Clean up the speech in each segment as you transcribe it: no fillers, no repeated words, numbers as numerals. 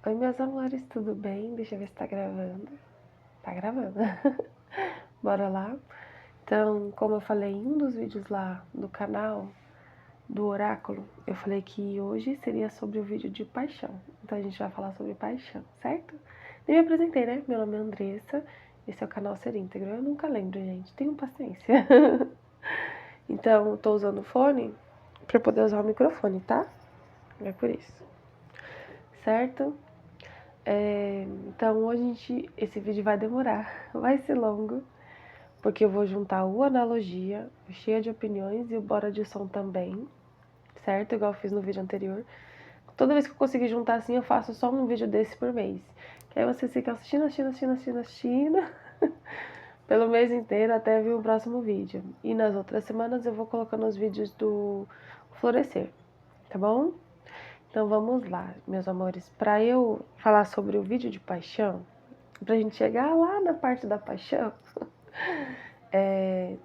Oi, meus amores, tudo bem? Deixa eu ver se tá gravando. Tá gravando. Bora lá. Então, como eu falei em um dos vídeos lá do canal do Oráculo, eu falei que hoje seria sobre o vídeo de paixão. Então a gente vai falar sobre paixão, certo? Nem me apresentei, né? Meu nome é Andressa, esse é o canal Ser Íntegro. Eu nunca lembro, gente. Tenham paciência. Então, eu tô usando o fone pra poder usar o microfone, tá? É por isso. Certo? Então hoje esse vídeo vai demorar, vai ser longo, porque eu vou juntar o Analogia, o Cheia de Opiniões e o Bora de Som também, certo? Igual eu fiz no vídeo anterior. Toda vez que eu conseguir juntar assim, eu faço só um vídeo desse por mês. Que aí vocês ficam assistindo pelo mês inteiro até vir o próximo vídeo. E nas outras semanas eu vou colocando os vídeos do Florescer, tá bom? Então vamos lá, meus amores. Para eu falar sobre o vídeo de paixão, pra gente chegar lá na parte da paixão,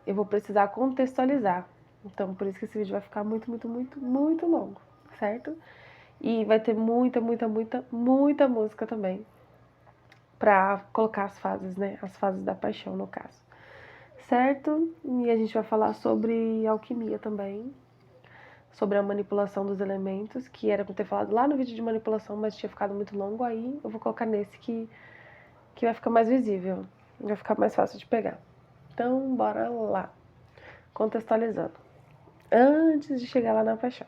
eu vou precisar contextualizar. Então, por isso que esse vídeo vai ficar muito longo, certo? E vai ter muita música também pra colocar as fases, né? As fases da paixão, no caso. Certo? E a gente vai falar sobre alquimia também, sobre a manipulação dos elementos, que era pra ter falado lá no vídeo de manipulação, mas tinha ficado muito longo, aí eu vou colocar nesse que vai ficar mais visível, vai ficar mais fácil de pegar. Então, bora lá. Contextualizando. Antes de chegar lá na paixão.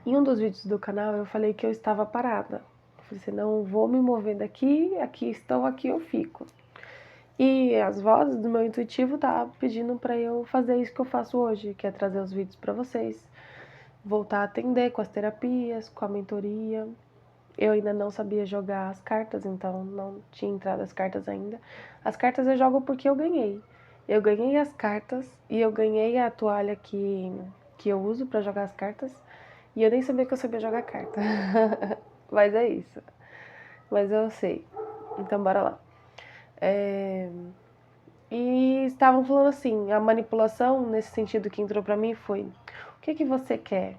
Em um dos vídeos do canal eu falei que eu estava parada. Eu falei assim, não vou me mover daqui, aqui estou, aqui eu fico. E as vozes do meu intuitivo estavam pedindo para eu fazer isso que eu faço hoje, que é trazer os vídeos para vocês. Voltar a atender com as terapias, com a mentoria. Eu ainda não sabia jogar as cartas, então não tinha entrado as cartas ainda. As cartas eu jogo porque eu ganhei. Eu ganhei as cartas e eu ganhei a toalha que eu uso pra jogar as cartas. E eu nem sabia que eu sabia jogar carta. Mas é isso. Mas eu sei. Então bora lá. E estavam falando assim, a manipulação nesse sentido que entrou pra mim foi: o que você quer?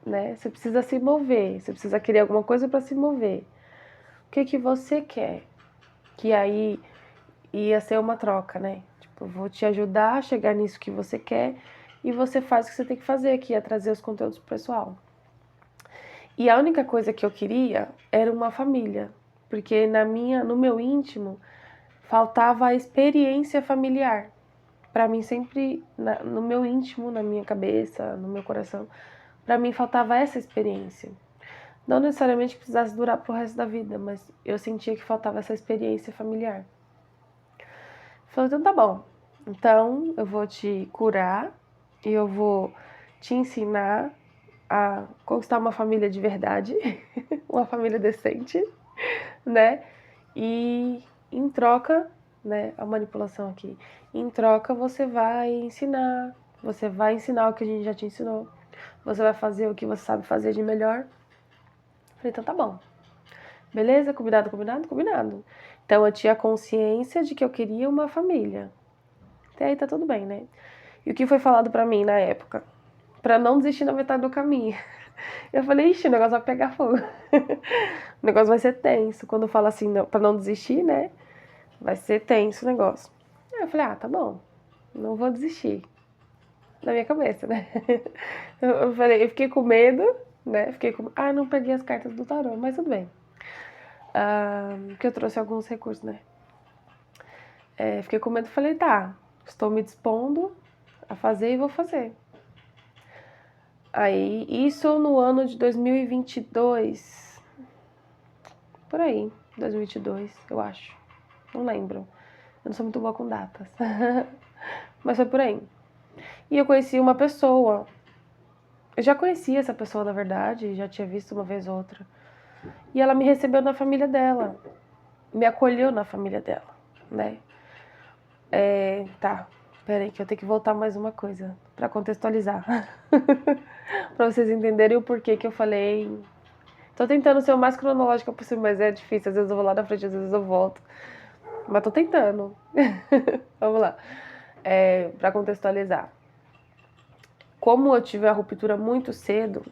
Né? Você precisa se mover, você precisa querer alguma coisa pra se mover. O que você quer? Que aí ia ser uma troca, né? Tipo, eu vou te ajudar a chegar nisso que você quer e você faz o que você tem que fazer, que é trazer os conteúdos pro pessoal. E a única coisa que eu queria era uma família, porque no meu íntimo faltava a experiência familiar. Para mim sempre, no meu íntimo, na minha cabeça, no meu coração, para mim faltava essa experiência. Não necessariamente precisasse durar pro resto da vida, mas eu sentia que faltava essa experiência familiar. Falei, então tá bom. Então eu vou te curar e eu vou te ensinar a conquistar uma família de verdade, uma família decente, né? E em troca, né, a manipulação aqui, em troca você vai ensinar o que a gente já te ensinou, você vai fazer o que você sabe fazer de melhor. Falei, então tá bom. Beleza? Combinado? Então eu tinha consciência de que eu queria uma família. Até aí tá tudo bem, né? E o que foi falado pra mim na época? Pra não desistir na metade do caminho. Eu falei, ixi, o negócio vai pegar fogo. O negócio vai ser tenso. Quando eu falo assim, pra não desistir, né? Vai ser tenso o negócio. Aí eu falei, tá bom. Não vou desistir. Na minha cabeça, né? Eu fiquei com medo, né? Não peguei as cartas do tarô, mas tudo bem. Porque eu trouxe alguns recursos, né? Fiquei com medo e falei, tá, estou me dispondo a fazer e vou fazer. Aí, isso no ano de 2022, por aí, 2022, eu acho. Não lembro. Eu não sou muito boa com datas. Mas foi por aí. E eu conheci uma pessoa. Eu já conhecia essa pessoa, na verdade, já tinha visto uma vez ou outra. E ela me recebeu na família dela. Me acolheu na família dela, né? Tá, peraí que eu tenho que voltar mais uma coisa pra contextualizar. Pra vocês entenderem o porquê que eu falei. Tô tentando ser o mais cronológica possível, mas é difícil. Às vezes eu vou lá na frente, às vezes eu volto. Mas tô tentando. Vamos lá. Pra contextualizar. Como eu tive a ruptura muito cedo,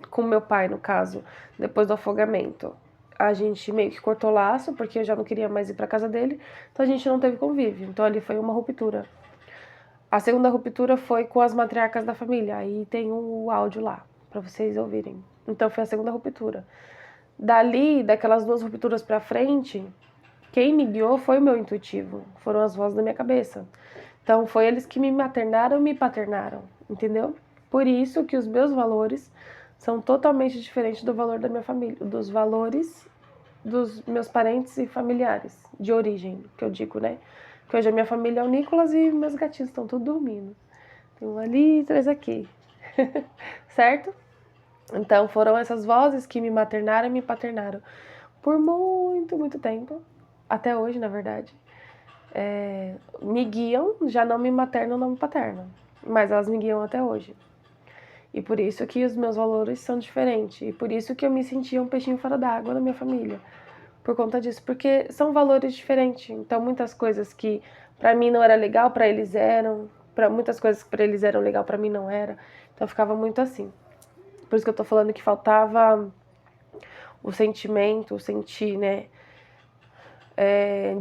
com meu pai, no caso, depois do afogamento, a gente meio que cortou laço, porque eu já não queria mais ir pra casa dele, então a gente não teve convívio. Então ali foi uma ruptura. A segunda ruptura foi com as matriarcas da família, aí tem o áudio lá, pra vocês ouvirem. Então foi a segunda ruptura. Dali, daquelas duas rupturas pra frente, quem me guiou foi o meu intuitivo, foram as vozes da minha cabeça. Então foi eles que me maternaram e me paternaram, entendeu? Por isso que os meus valores são totalmente diferentes do valor da minha família, dos valores dos meus parentes e familiares de origem, que eu digo, né? Que hoje a minha família é o Nicolas e meus gatinhos estão todos dormindo. Tem um ali e três aqui. Certo? Então foram essas vozes que me maternaram e me paternaram por muito, muito tempo. Até hoje, na verdade. Me guiam, já não me maternam, não me paternam. Mas elas me guiam até hoje. E por isso que os meus valores são diferentes. E por isso que eu me sentia um peixinho fora d'água na minha família. Por conta disso. Porque são valores diferentes. Então muitas coisas que pra mim não era legal, pra eles eram. Muitas coisas que pra eles eram legal, pra mim não era. Então ficava muito assim. Por isso que eu tô falando que faltava o sentimento, o sentir, né?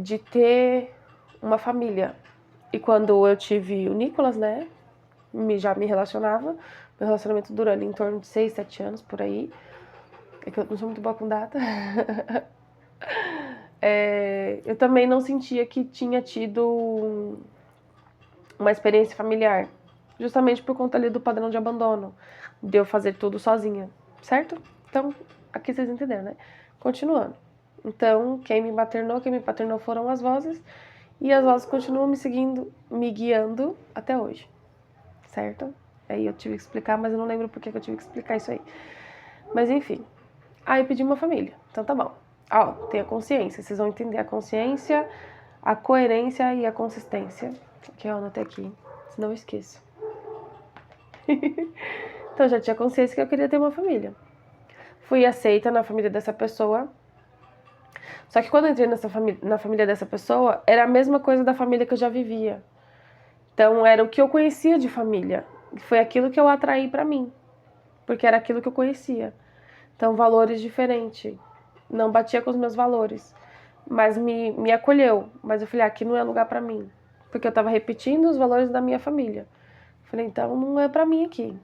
De ter uma família. E quando eu tive o Nicolas, né? Já me relacionava. Meu relacionamento durou ali em torno de 6, 7 anos, por aí. É que eu não sou muito boa com data. Eu também não sentia que tinha tido uma experiência familiar. Justamente por conta ali do padrão de abandono. De eu fazer tudo sozinha. Certo? Então, aqui vocês entenderam, né? Continuando. Então, quem me paternou foram as vozes. E as vozes continuam me seguindo, me guiando até hoje. Certo? Aí eu tive que explicar, mas eu não lembro por que eu tive que explicar isso aí. Mas enfim. Aí eu pedi uma família. Então tá bom. Ó, tem a consciência. Vocês vão entender a consciência, a coerência e a consistência. Que eu anotei aqui, senão eu esqueço. Então eu já tinha consciência que eu queria ter uma família. Fui aceita na família dessa pessoa. Só que quando eu entrei na família dessa pessoa, era a mesma coisa da família que eu já vivia. Então era o que eu conhecia de família. Foi aquilo que eu atraí pra mim. Porque era aquilo que eu conhecia. Então valores diferentes. Não batia com os meus valores. Mas me acolheu. Mas eu falei, aqui não é lugar pra mim. Porque eu tava repetindo os valores da minha família. Falei, então não é pra mim aqui.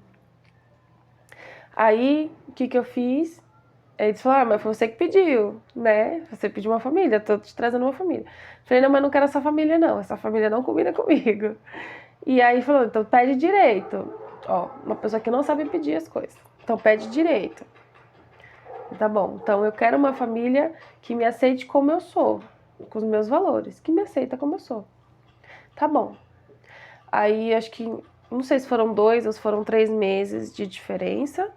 Aí, o que eu fiz? Eles falaram, mas foi você que pediu, né? Você pediu uma família, tô te trazendo uma família. Falei, não, mas não quero essa família não, essa família não combina comigo. E aí falou, então pede direito. Ó, uma pessoa que não sabe pedir as coisas. Então pede direito. Tá bom, então eu quero uma família que me aceite como eu sou, com os meus valores, que me aceita como eu sou. Tá bom. Aí acho que, não sei se foram 2 ou se foram 3 meses de diferença.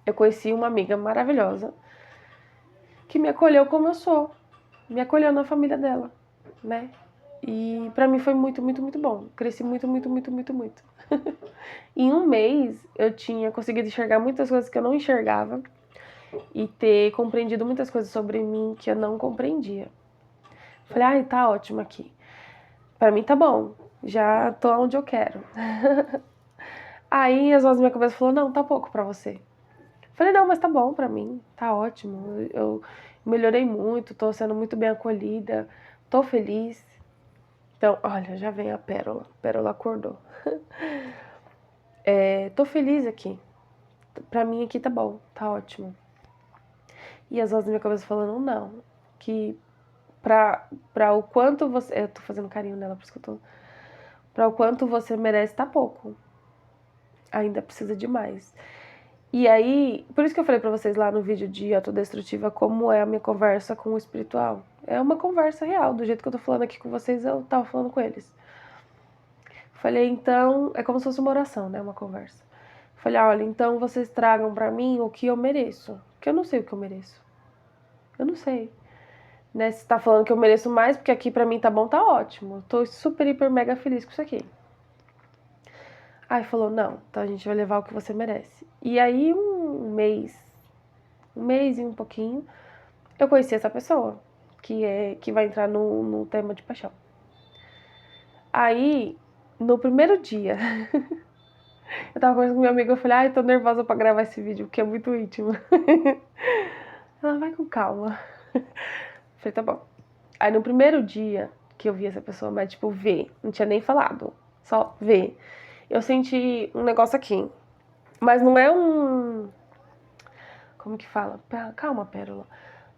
Eu conheci uma amiga maravilhosa que me acolheu como eu sou. Me acolheu na família dela, né? E pra mim foi muito, muito, muito bom. Cresci muito, muito, muito, muito, muito. Em um mês eu tinha conseguido enxergar muitas coisas que eu não enxergava e ter compreendido muitas coisas sobre mim que eu não compreendia. Falei, ai, tá ótimo aqui. Pra mim tá bom. Já tô onde eu quero. Aí as vozes da minha cabeça falou, não, tá pouco pra você. Falei, não, mas tá bom pra mim, tá ótimo. Eu melhorei muito, tô sendo muito bem acolhida, tô feliz. Então, olha, já vem a Pérola. A Pérola acordou. Tô feliz aqui. Pra mim aqui tá bom, tá ótimo. E as vozes da minha cabeça falando, não, que pra o quanto você... Eu tô fazendo carinho nela, por isso que eu tô... Pra o quanto você merece, tá pouco. Ainda precisa de mais. E aí, por isso que eu falei pra vocês lá no vídeo de autodestrutiva como é a minha conversa com o espiritual. É uma conversa real, do jeito que eu tô falando aqui com vocês, eu tava falando com eles. Falei, então, é como se fosse uma oração, né, uma conversa. Falei, olha, então vocês tragam pra mim o que eu mereço, porque eu não sei o que eu mereço. Eu não sei. Né, se tá falando que eu mereço mais, porque aqui pra mim tá bom, tá ótimo. Eu tô super, hiper, mega feliz com isso aqui. Aí falou, não, então a gente vai levar o que você merece. E aí, um mês e um pouquinho, eu conheci essa pessoa, que vai entrar no tema de paixão. Aí, no primeiro dia, Eu tava conversando com minha amiga, eu falei, ai, tô nervosa pra gravar esse vídeo, porque é muito íntimo. Ela, vai com calma. Eu falei, tá bom. Aí no primeiro dia que eu vi essa pessoa, mas tipo, ver, não tinha nem falado, só ver. Eu senti um negócio aqui, mas não é um... Como que fala? Calma, Pérola.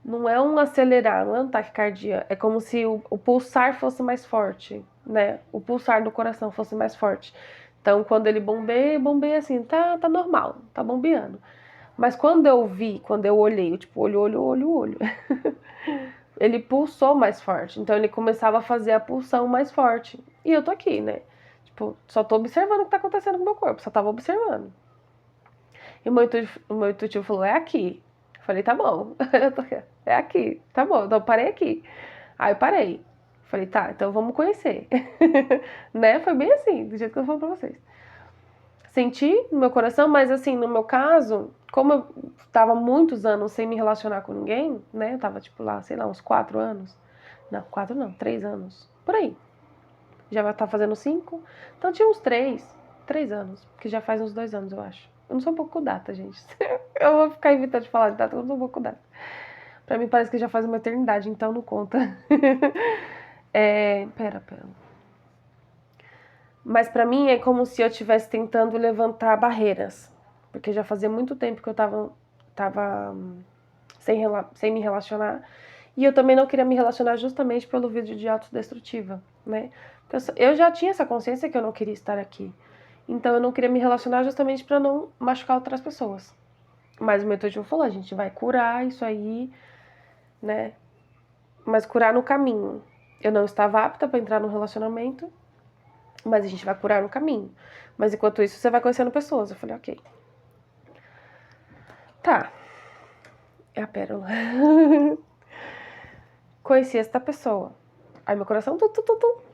Não é um acelerar, não é um taquicardia. É como se o pulsar fosse mais forte, né? O pulsar do coração fosse mais forte. Então, quando ele bombeia assim, tá normal, tá bombeando. Mas quando eu vi, quando eu olhei, tipo, olho, ele pulsou mais forte. Então, ele começava a fazer a pulsão mais forte. E eu tô aqui, né? Tipo, só tô observando o que tá acontecendo com o meu corpo, só tava observando. E o meu intuitivo falou, é aqui. Eu falei, tá bom. É aqui. Tá bom, então eu parei aqui. Aí eu parei. Falei, tá, então vamos conhecer. Né? Foi bem assim, do jeito que eu falo pra vocês. Senti no meu coração, mas assim, no meu caso, como eu tava muitos anos sem me relacionar com ninguém, né? Eu tava, tipo, lá, sei lá, uns 4 anos. Não, 4 não, 3 anos. Por aí. Já vai estar fazendo 5. Então tinha uns 3 anos. Que já faz uns 2 anos, eu acho. Eu não sou um pouco com data, gente. Eu vou ficar evitando de falar de data, eu não sou um pouco com data. Pra mim parece que já faz uma eternidade, então não conta. Pera. Mas pra mim é como se eu estivesse tentando levantar barreiras. Porque já fazia muito tempo que eu tava sem me relacionar. E eu também não queria me relacionar justamente pelo vídeo de autodestrutiva, né? Porque eu já tinha essa consciência que eu não queria estar aqui. Então eu não queria me relacionar justamente pra não machucar outras pessoas. Mas o meu intuitivo falou, a gente vai curar isso aí, né? Mas curar no caminho. Eu não estava apta pra entrar num relacionamento, mas a gente vai curar no caminho. Mas enquanto isso, você vai conhecendo pessoas. Eu falei, ok. Tá. É a pérola. Conheci essa pessoa. Aí meu coração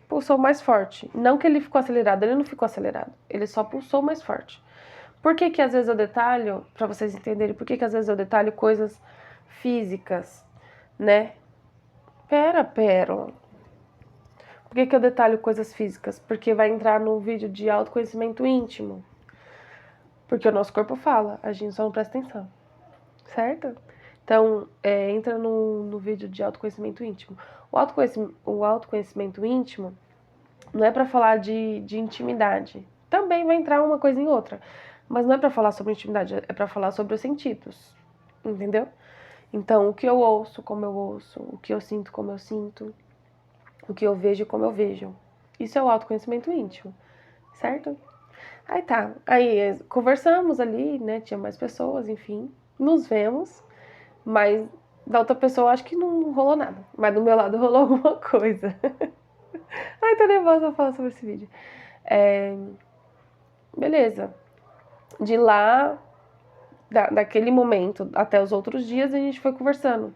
pulsou mais forte. Não que ele ficou acelerado, ele não ficou acelerado. Ele só pulsou mais forte. Por que que às vezes eu detalho, pra vocês entenderem, por que que às vezes eu detalho coisas físicas, né? Pérola. Por que que eu detalho coisas físicas? Porque vai entrar no vídeo de autoconhecimento íntimo. Porque o nosso corpo fala, a gente só não presta atenção. Certo? Então, entra no vídeo de autoconhecimento íntimo. O autoconhecimento íntimo não é pra falar de intimidade. Também vai entrar uma coisa em outra. Mas não é pra falar sobre intimidade, é pra falar sobre os sentidos. Entendeu? Então, o que eu ouço, como eu ouço. O que eu sinto, como eu sinto. O que eu vejo, como eu vejo. Isso é o autoconhecimento íntimo. Certo? Aí tá. Aí conversamos ali, né? Tinha mais pessoas, enfim. Nos vemos. Mas da outra pessoa acho que não rolou nada. Mas do meu lado rolou alguma coisa. Ai, tô nervosa pra falar sobre esse vídeo. Beleza. De lá, daquele momento até os outros dias, a gente foi conversando.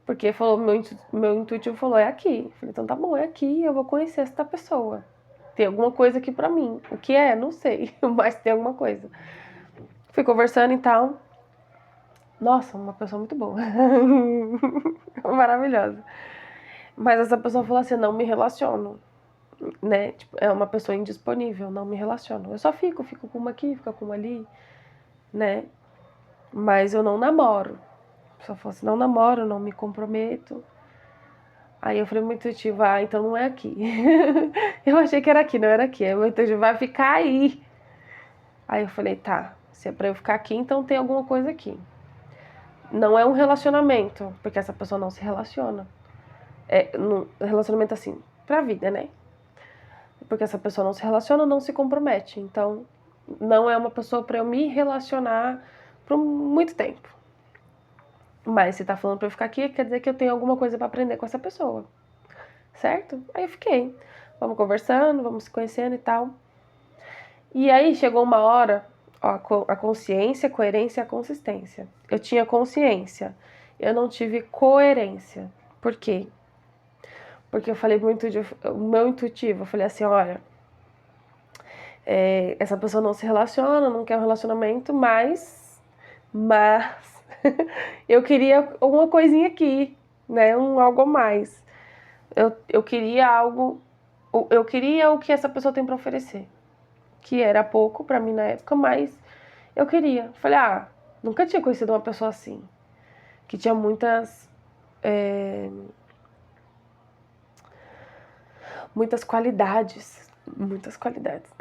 Porque falou, meu intuitivo falou, é aqui. Falei, então tá bom, é aqui, eu vou conhecer essa pessoa. Tem alguma coisa aqui pra mim. O que é? Não sei, mas tem alguma coisa. Fui conversando e tal. Nossa, uma pessoa muito boa. Maravilhosa. Mas essa pessoa falou assim, não me relaciono. Né? Tipo, é uma pessoa indisponível, não me relaciono. Eu só fico com uma aqui, fico com uma ali, né? Mas eu não namoro. Se eu fosse, não namoro, não me comprometo. Aí eu falei muito intuitivo, então não é aqui. Eu achei que era aqui, não era aqui. Aí o meu intuitivo vai ficar aí. Aí eu falei, tá, se é pra eu ficar aqui, então tem alguma coisa aqui. Não é um relacionamento, porque essa pessoa não se relaciona. É um relacionamento assim, pra vida, né? Porque essa pessoa não se relaciona, não se compromete. Então, não é uma pessoa pra eu me relacionar por muito tempo. Mas se tá falando pra eu ficar aqui, quer dizer que eu tenho alguma coisa pra aprender com essa pessoa. Certo? Aí eu fiquei. Vamos conversando, vamos se conhecendo e tal. E aí chegou uma hora, ó, a consciência, a coerência e a consistência. Eu tinha consciência, eu não tive coerência. Por quê? Porque eu falei muito o meu intuitivo, eu falei assim, olha, essa pessoa não se relaciona, não quer um relacionamento, mas eu queria alguma coisinha aqui, né, algo a mais. Eu queria algo, eu queria o que essa pessoa tem para oferecer. que era pouco pra mim na época, mas eu queria. Falei, nunca tinha conhecido uma pessoa assim, que tinha muitas qualidades. Muitas qualidades.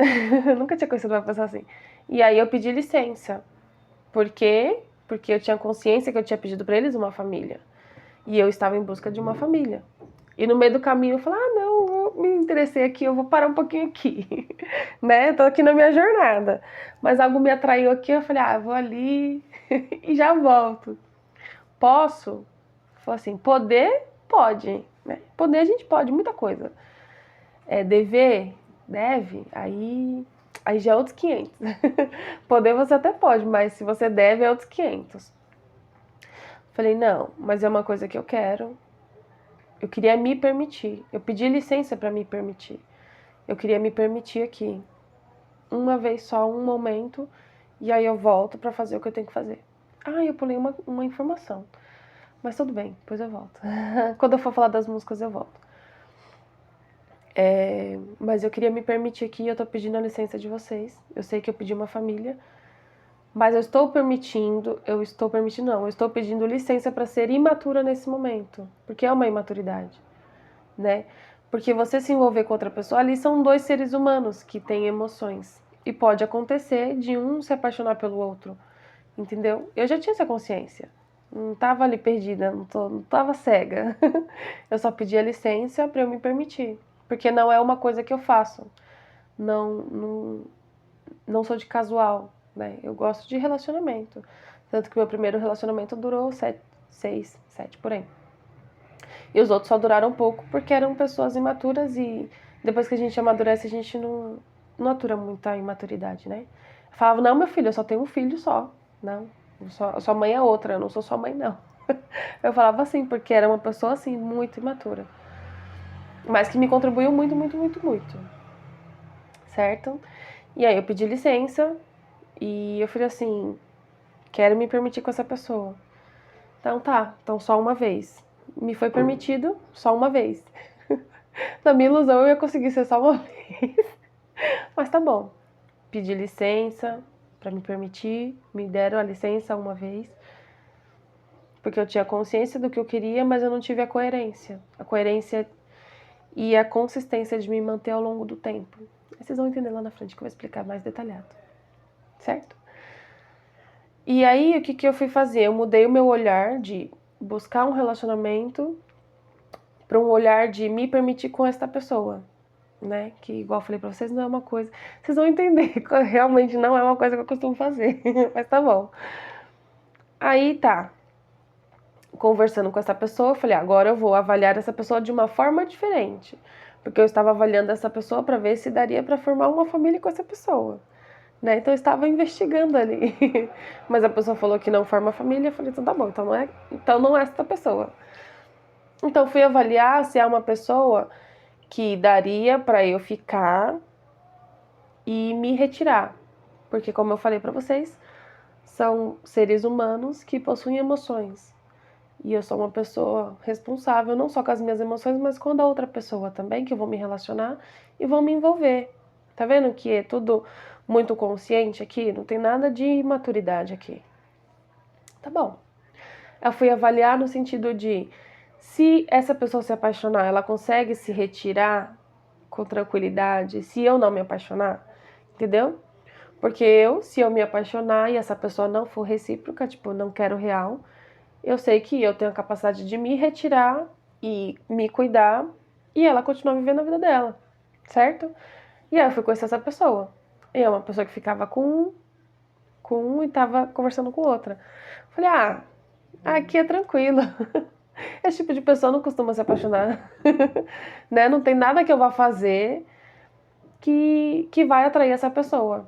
Nunca tinha conhecido uma pessoa assim. E aí eu pedi licença. Por quê? Porque eu tinha consciência que eu tinha pedido pra eles uma família. E eu estava em busca de uma família. E no meio do caminho eu falei, não, eu me interessei aqui, eu vou parar um pouquinho aqui. Né? Eu tô aqui na minha jornada. Mas algo me atraiu aqui, eu falei, eu vou ali e já volto. Posso? Falei assim, poder, pode. Né? Poder a gente pode, muita coisa. Dever, deve, aí já é outros 500. Poder você até pode, mas se você deve é outros 500. Falei, não, mas é uma coisa que eu quero. Eu queria me permitir. Eu pedi licença para me permitir. Eu queria me permitir aqui. Uma vez só, um momento. E aí eu volto para fazer o que eu tenho que fazer. Eu pulei uma informação. Mas tudo bem, depois eu volto. Quando eu for falar das músicas, eu volto. Mas eu queria me permitir aqui, eu tô pedindo a licença de vocês. Eu sei que eu pedi uma família. Mas eu estou pedindo licença para ser imatura nesse momento. Porque é uma imaturidade, né? Porque você se envolver com outra pessoa, ali são dois seres humanos que têm emoções. E pode acontecer de um se apaixonar pelo outro, entendeu? Eu já tinha essa consciência. Não tava ali perdida, não tava cega. Eu só pedi a licença para eu me permitir. Porque não é uma coisa que eu faço. Não sou de casual, né? Eu gosto de relacionamento. Tanto que meu primeiro relacionamento durou 7 por aí. E os outros só duraram pouco porque eram pessoas imaturas e depois que a gente amadurece, a gente não atura muita imaturidade, né? Eu falava, não, meu filho, eu só tenho um filho só. Não, sua mãe é outra, eu não sou sua mãe, não. Eu falava assim, porque era uma pessoa, assim, muito imatura. Mas que me contribuiu muito, muito, muito, muito. Certo? E aí eu pedi licença e eu falei assim, quero me permitir com essa pessoa. Então tá, então só uma vez. Me foi permitido só uma vez. Na minha ilusão eu ia conseguir ser só uma vez. Mas tá bom. Pedi licença pra me permitir, me deram a licença uma vez. Porque eu tinha consciência do que eu queria, mas eu não tive a coerência. A coerência e a consistência de me manter ao longo do tempo. Aí vocês vão entender lá na frente que eu vou explicar mais detalhado. Certo? E aí, o que eu fui fazer? Eu mudei o meu olhar de buscar um relacionamento para um olhar de me permitir com esta pessoa, né? Que, igual eu falei pra vocês, não é uma coisa... Vocês vão entender, realmente não é uma coisa que eu costumo fazer, mas tá bom. Aí tá, conversando com essa pessoa, eu falei, agora eu vou avaliar essa pessoa de uma forma diferente. Porque eu estava avaliando essa pessoa para ver se daria para formar uma família com essa pessoa. Né? Então eu estava investigando ali. Mas a pessoa falou que não forma família, eu falei, então tá bom, então não é essa pessoa. Então fui avaliar se é uma pessoa que daria para eu ficar e me retirar. Porque como eu falei para vocês, são seres humanos que possuem emoções. E eu sou uma pessoa responsável não só com as minhas emoções, mas com a da outra pessoa também, que eu vou me relacionar e vou me envolver. Tá vendo que é tudo muito consciente aqui? Não tem nada de imaturidade aqui. Tá bom. Eu fui avaliar no sentido de se essa pessoa se apaixonar, ela consegue se retirar com tranquilidade se eu não me apaixonar, entendeu? Porque se eu me apaixonar e essa pessoa não for recíproca, tipo, não quero real, eu sei que eu tenho a capacidade de me retirar e me cuidar e ela continuar vivendo a vida dela, certo? E aí eu fui conhecer essa pessoa. E é uma pessoa que ficava com um e tava conversando com outra. Falei, aqui é tranquilo. Esse tipo de pessoa não costuma se apaixonar. Né? Não tem nada que eu vá fazer que vai atrair essa pessoa.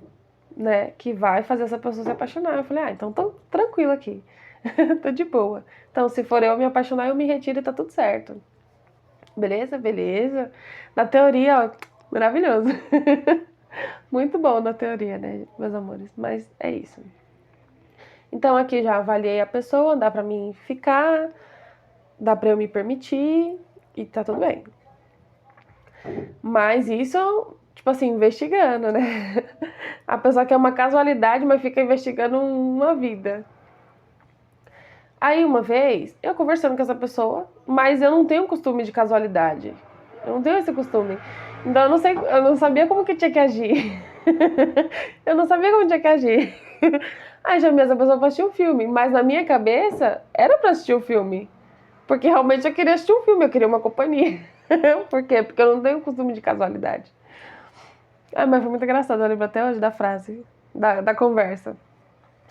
Né? Que vai fazer essa pessoa se apaixonar. Eu falei, então tô tranquilo aqui. Tô de boa. Então, se for eu me apaixonar, eu me retiro e tá tudo certo. Beleza? Beleza. Na teoria, ó, maravilhoso. Muito bom na teoria, né, meus amores? Mas é isso. Então, aqui já avaliei a pessoa, dá pra mim ficar, dá pra eu me permitir e tá tudo bem. Mas isso, tipo assim, investigando, né? A pessoa quer uma casualidade, mas fica investigando uma vida. Aí uma vez, eu conversando com essa pessoa, mas eu não tenho costume de casualidade. Eu não tenho esse costume. Então eu não sabia como que tinha que agir. Eu não sabia como tinha que agir. Aí chamei essa pessoa pra assistir um filme, mas na minha cabeça era pra assistir um filme. Porque realmente eu queria assistir um filme, eu queria uma companhia. Por quê? Porque eu não tenho costume de casualidade. Ah, mas foi muito engraçado, eu lembro até hoje da frase, da conversa.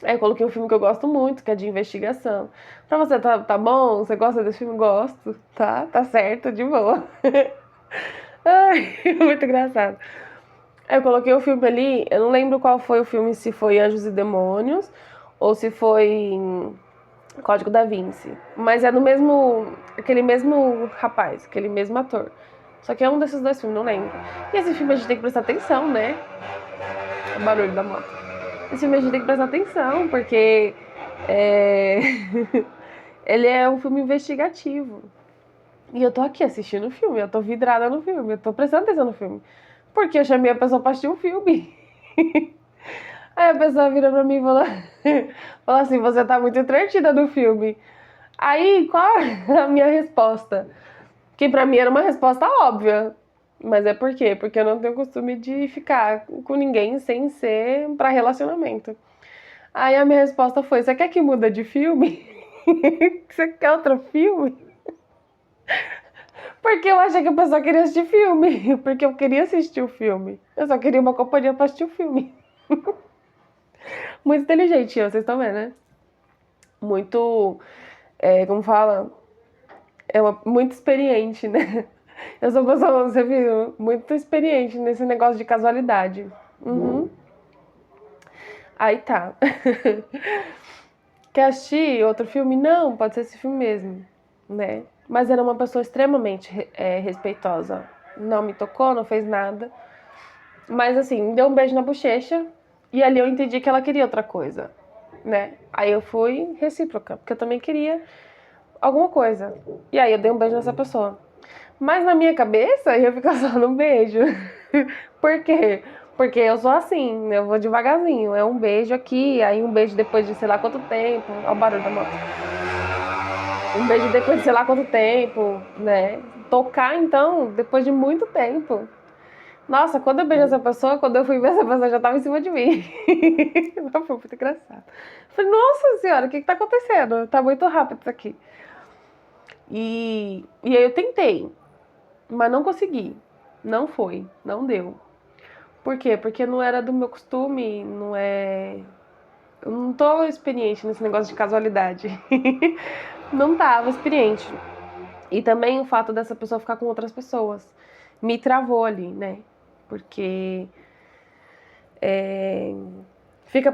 Aí eu coloquei um filme que eu gosto muito, que é de investigação. Pra você, tá bom? Você gosta desse filme? Gosto. Tá certo, de boa. Ai, muito engraçado. Aí eu coloquei o filme ali, eu não lembro qual foi o filme, se foi Anjos e Demônios ou se foi Código da Vinci. Mas é do mesmo, aquele mesmo rapaz, aquele mesmo ator. Só que é um desses dois filmes, não lembro. E esse filme a gente tem que prestar atenção, né? O barulho da moto. Esse filme a gente tem que prestar atenção, porque é... ele é um filme investigativo. E eu tô aqui assistindo o filme, eu tô vidrada no filme, eu tô prestando atenção no filme. Porque eu chamei a pessoa pra assistir um filme. Aí a pessoa vira pra mim e fala assim, você tá muito entretida no filme. Aí, qual a minha resposta? Que pra mim era uma resposta óbvia. Mas é por quê? Porque eu não tenho costume de ficar com ninguém sem ser pra relacionamento. Aí a minha resposta foi, você quer que muda de filme? Você quer outro filme? Porque eu achei que a pessoa queria assistir filme. Porque eu queria assistir o filme. Eu só queria uma companhia pra assistir o filme. Muito inteligente, vocês estão vendo, né? Muito, como fala? Muito experiente, né? Eu sou uma pessoa, você viu? Muito experiente nesse negócio de casualidade. Uhum. Aí tá. Quer assistir outro filme? Não, pode ser esse filme mesmo, né? Mas era uma pessoa extremamente respeitosa. Não me tocou, não fez nada. Mas assim, me deu um beijo na bochecha e ali eu entendi que ela queria outra coisa, né? Aí eu fui recíproca, porque eu também queria alguma coisa. E aí eu dei um beijo nessa pessoa. Mas na minha cabeça ia ficar só no beijo. Por quê? Porque eu sou assim, eu vou devagarzinho. É um beijo aqui, aí um beijo depois de sei lá quanto tempo. Olha o barulho da moto. Um beijo depois de sei lá quanto tempo, né? Tocar, então, depois de muito tempo. Nossa, quando eu beijei essa pessoa, quando eu fui ver essa pessoa já tava em cima de mim. Foi muito engraçado. Falei, nossa senhora, o que tá acontecendo? Tá muito rápido isso aqui. E aí eu tentei, mas não consegui. Não foi, não deu. Por quê? Porque não era do meu costume, não é. Eu não tô experiente nesse negócio de casualidade. Não tava experiente. E também o fato dessa pessoa ficar com outras pessoas me travou ali, né? Porque ficou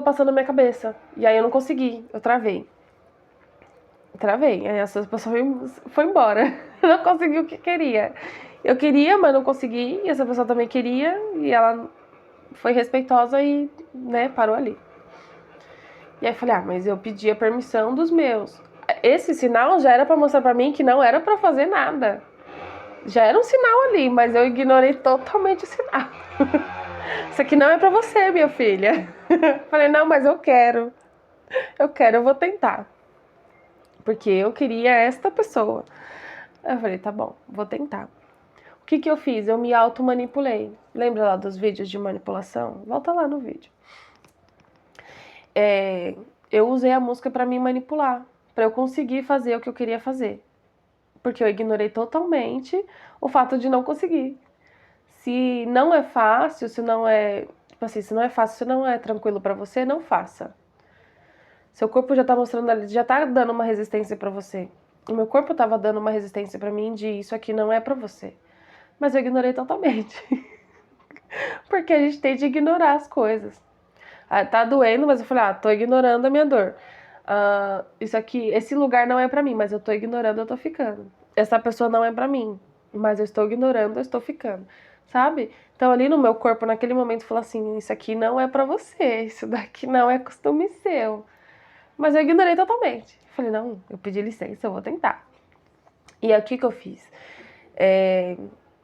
passando na minha cabeça. E aí eu não consegui, eu travei. Travei. Aí essa pessoa foi embora. Não consegui o que queria. Eu queria, mas não consegui. E essa pessoa também queria. E ela foi respeitosa e, né, parou ali. E aí eu falei, mas eu pedi a permissão dos meus. Esse sinal já era pra mostrar pra mim que não era pra fazer nada. Já era um sinal ali, mas eu ignorei totalmente o sinal. Isso aqui não é pra você, minha filha. Falei, não, mas eu quero. Eu vou tentar. Porque eu queria esta pessoa. Aí eu falei, tá bom, vou tentar. O que eu fiz? Eu me auto-manipulei. Lembra lá dos vídeos de manipulação? Volta lá no vídeo. Eu usei a música pra me manipular. Pra eu conseguir fazer o que eu queria fazer. Porque eu ignorei totalmente o fato de não conseguir. Se não é fácil, se não é, tipo assim, se não é fácil, se não é tranquilo pra você, não faça. Seu corpo já tá mostrando ali, já tá dando uma resistência pra você. O meu corpo tava dando uma resistência pra mim de isso aqui não é pra você. Mas eu ignorei totalmente. Porque a gente tem de ignorar as coisas. Tá doendo, mas eu falei, tô ignorando a minha dor. Isso aqui, esse lugar não é pra mim, mas eu tô ignorando, eu tô ficando. Essa pessoa não é pra mim, mas eu estou ignorando, eu estou ficando. Sabe? Então ali no meu corpo, naquele momento, falou assim, isso aqui não é pra você, isso daqui não é costume seu. Mas eu ignorei totalmente. Falei, não, eu pedi licença, eu vou tentar. E aí o que eu fiz?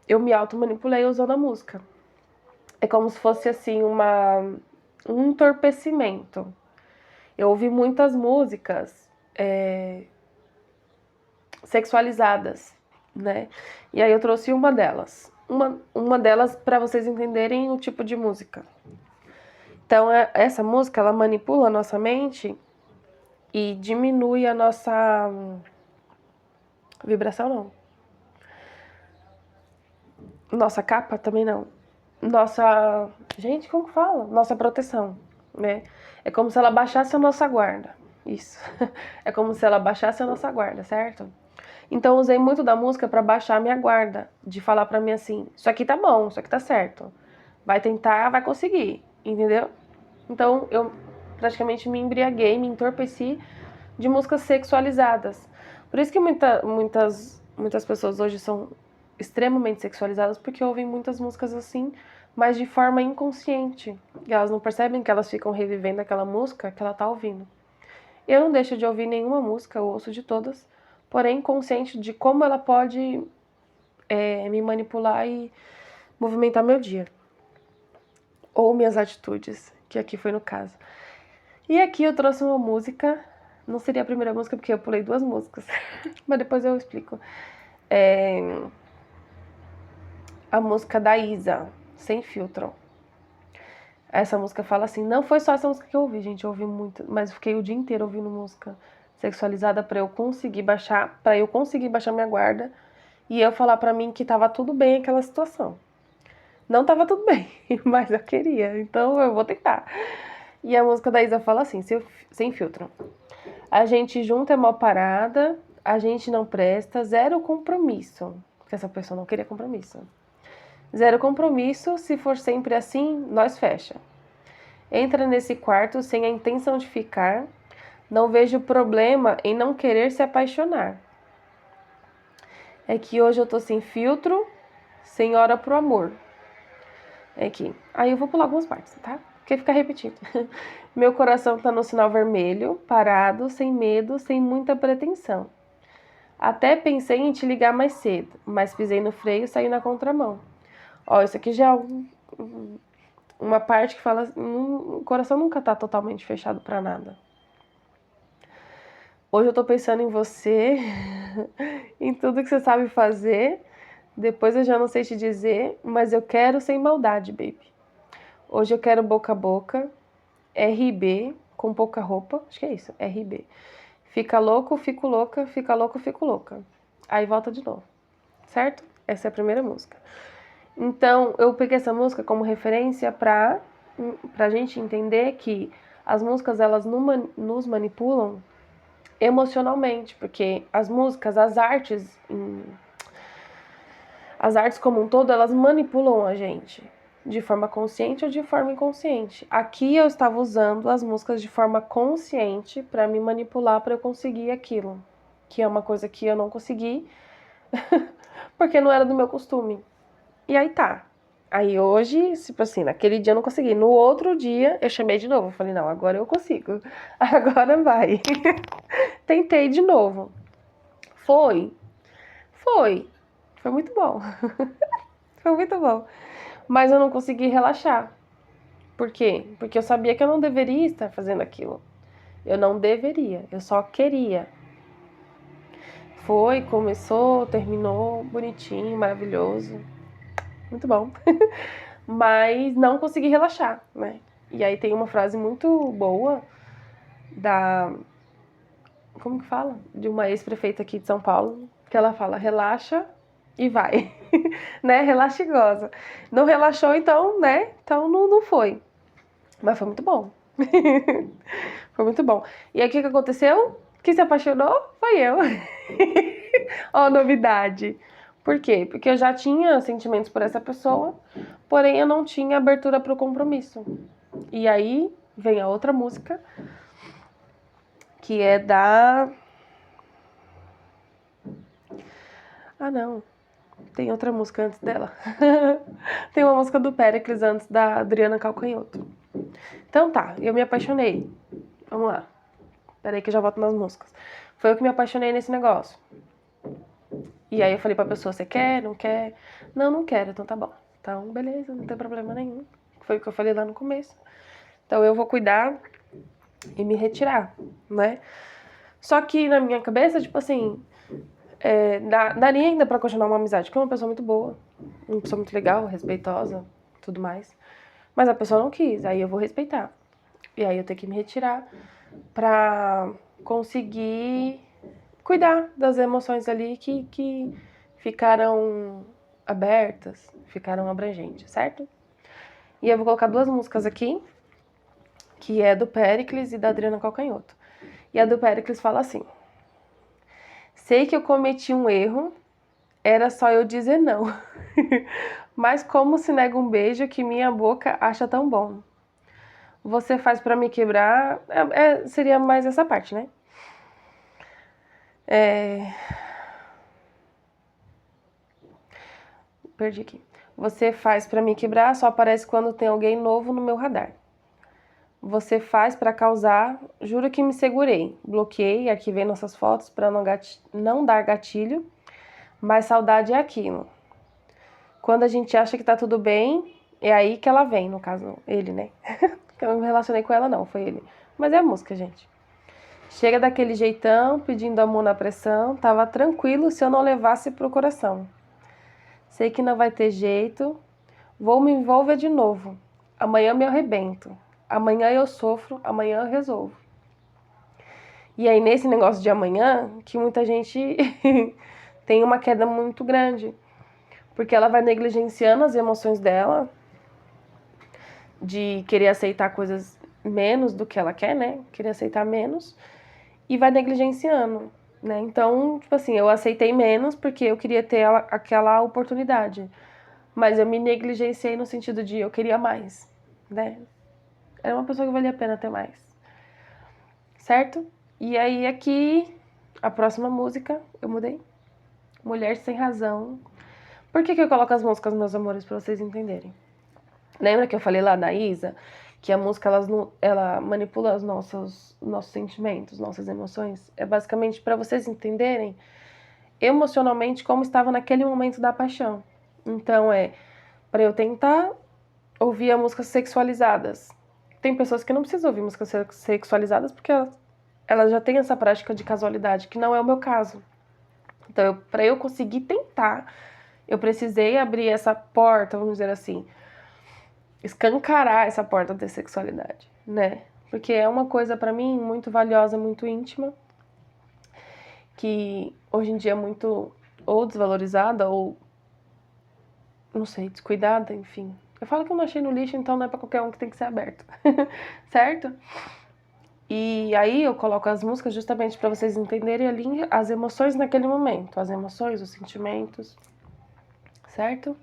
Eu me auto-manipulei usando a música. é como se fosse assim um entorpecimento. Eu ouvi muitas músicas sexualizadas, né? E aí eu trouxe uma delas. Uma delas para vocês entenderem o tipo de música. Então, essa música, ela manipula a nossa mente e diminui a nossa vibração, não. Nossa capa também não. Nossa... Gente, como que fala? Nossa proteção, né? É como se ela baixasse a nossa guarda. Isso. É como se ela baixasse a nossa guarda, certo? Então, eu usei muito da música pra baixar a minha guarda. De falar pra mim assim, isso aqui tá bom, isso aqui tá certo. Vai tentar, vai conseguir, entendeu? Então, eu praticamente me embriaguei, me entorpeci de músicas sexualizadas. Por isso que muitas pessoas hoje são extremamente sexualizadas, porque ouvem muitas músicas assim, mas de forma inconsciente. E elas não percebem que elas ficam revivendo aquela música que ela tá ouvindo. Eu não deixo de ouvir nenhuma música, eu ouço de todas, porém consciente de como ela pode me manipular e movimentar meu dia. Ou minhas atitudes, que aqui foi no caso. E aqui eu trouxe uma música, não seria a primeira música porque eu pulei 2 músicas, mas depois eu explico. A música da Isa, Sem Filtro. Essa música fala assim, não foi só essa música que eu ouvi, gente, eu ouvi muito, mas eu fiquei o dia inteiro ouvindo música sexualizada para eu conseguir baixar minha guarda e eu falar pra mim que tava tudo bem aquela situação. Não tava tudo bem, mas eu queria, então eu vou tentar. E a música da Isa fala assim, Sem Filtro. A gente junto é mal parada, a gente não presta, zero compromisso. Porque essa pessoa não queria compromisso. Zero compromisso, se for sempre assim, nós fecha. Entra nesse quarto sem a intenção de ficar, não vejo problema em não querer se apaixonar. É que hoje eu tô sem filtro, sem hora pro amor. É aqui. Aí eu vou pular algumas partes, tá? Porque fica repetindo. Meu coração tá no sinal vermelho, parado, sem medo, sem muita pretensão. Até pensei em te ligar mais cedo, mas pisei no freio e saí na contramão. Ó, isso aqui já é uma parte que fala, o coração nunca tá totalmente fechado pra nada. Hoje eu tô pensando em você, em tudo que você sabe fazer. Depois eu já não sei te dizer, mas eu quero sem maldade, baby. Hoje eu quero boca a boca, RB, com pouca roupa, acho que é isso, RB. Fica louco, fico louca, fica louco, fico louca. Aí volta de novo, certo? Essa é a primeira música. Então, eu peguei essa música como referência pra gente entender que as músicas, elas nos manipulam emocionalmente, porque as músicas, as artes como um todo, elas manipulam a gente de forma consciente ou de forma inconsciente. Aqui eu estava usando as músicas de forma consciente para me manipular, para eu conseguir aquilo, que é uma coisa que eu não consegui porque não era do meu costume. E aí tá. Aí hoje, tipo assim, naquele dia eu não consegui. No outro dia eu chamei de novo. Eu falei, não, agora eu consigo. Agora vai. Tentei de novo. Foi. Foi. Foi muito bom. Foi muito bom. Mas eu não consegui relaxar. Por quê? Porque eu sabia que eu não deveria estar fazendo aquilo. Eu não deveria. Eu só queria. Foi, começou, terminou, bonitinho, maravilhoso. Muito bom. Mas não consegui relaxar, né? E aí tem uma frase muito boa da... Como que fala? De uma ex-prefeita aqui de São Paulo, que ela fala, relaxa e vai, né? Relaxa e goza. Não relaxou, então, né? Então não foi. Mas foi muito bom. Foi muito bom. E aí o que aconteceu? Quem se apaixonou foi eu. Ó, novidade. Por quê? Porque eu já tinha sentimentos por essa pessoa, porém eu não tinha abertura para o compromisso. E aí vem a outra música, que é da... Ah, não. Tem outra música antes dela. Tem uma música do Péricles antes da Adriana Calcanhoto. Então tá, eu me apaixonei. Vamos lá. Peraí que eu já volto nas músicas. Foi eu que me apaixonei nesse negócio. E aí eu falei pra pessoa, você quer, não quer? Não, não quero, então tá bom. Então, beleza, não tem problema nenhum. Foi o que eu falei lá no começo. Então, eu vou cuidar e me retirar, né? Só que na minha cabeça, tipo assim, daria ainda pra continuar uma amizade, porque é uma pessoa muito boa, uma pessoa muito legal, respeitosa, tudo mais. Mas a pessoa não quis, aí eu vou respeitar. E aí eu tenho que me retirar pra conseguir cuidar das emoções ali que ficaram abertas, ficaram abrangentes, certo? E eu vou colocar 2 músicas aqui, que é do Péricles e da Adriana Calcanhoto. E a do Péricles fala assim: sei que eu cometi um erro, era só eu dizer não. Mas como se nega um beijo que minha boca acha tão bom? Você faz pra me quebrar. Seria mais essa parte, né? Perdi aqui. Você faz pra me quebrar, só aparece quando tem alguém novo no meu radar. Você faz pra causar, juro que me segurei. Bloqueei, arquivei nossas fotos pra não dar gatilho, mas saudade é aquilo. Quando a gente acha que tá tudo bem, é aí que ela vem, no caso, ele, né? Eu não me relacionei com ela, não, foi ele. Mas é a música, gente. Chega daquele jeitão, pedindo amor na pressão, tava tranquilo se eu não levasse pro coração. Sei que não vai ter jeito, vou me envolver de novo. Amanhã me arrebento. Amanhã eu sofro, amanhã eu resolvo. E aí, nesse negócio de amanhã, que muita gente tem uma queda muito grande. Porque ela vai negligenciando as emoções dela, de querer aceitar coisas menos do que ela quer, né? Querer aceitar menos. E vai negligenciando, né? Então, tipo assim, eu aceitei menos porque eu queria ter aquela oportunidade. Mas eu me negligenciei no sentido de eu queria mais, né? Era uma pessoa que valia a pena ter mais. Certo? E aí aqui, a próxima música, eu mudei. Mulher Sem Razão. Por que eu coloco as músicas, meus amores, pra vocês entenderem? Lembra que eu falei lá da Isa? Que a música, ela manipula os nossos sentimentos, nossas emoções. É basicamente para vocês entenderem emocionalmente como estava naquele momento da paixão. Então para eu tentar ouvir músicas sexualizadas. Tem pessoas que não precisam ouvir músicas sexualizadas porque elas já têm essa prática de casualidade, que não é o meu caso. Então, para eu conseguir tentar, eu precisei abrir essa porta, vamos dizer assim, escancarar essa porta da sexualidade, né? Porque é uma coisa para mim muito valiosa, muito íntima, que hoje em dia é muito ou desvalorizada ou, não sei, descuidada, enfim. Eu falo que eu não achei no lixo, então não é pra qualquer um que tem que ser aberto, certo? E aí eu coloco as músicas justamente para vocês entenderem ali as emoções naquele momento, as emoções, os sentimentos, certo?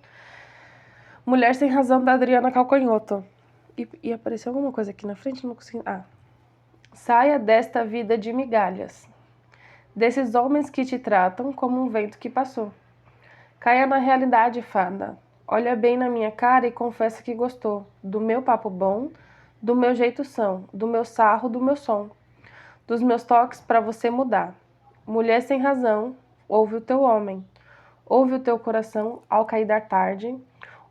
Mulher Sem Razão, da Adriana Calcanhoto. E apareceu alguma coisa aqui na frente, não consegui... Saia desta vida de migalhas, desses homens que te tratam como um vento que passou. Caia na realidade, fada. Olha bem na minha cara e confessa que gostou do meu papo bom, do meu jeito são, do meu sarro, do meu som, dos meus toques para você mudar. Mulher sem razão, ouve o teu homem, ouve o teu coração ao cair da tarde,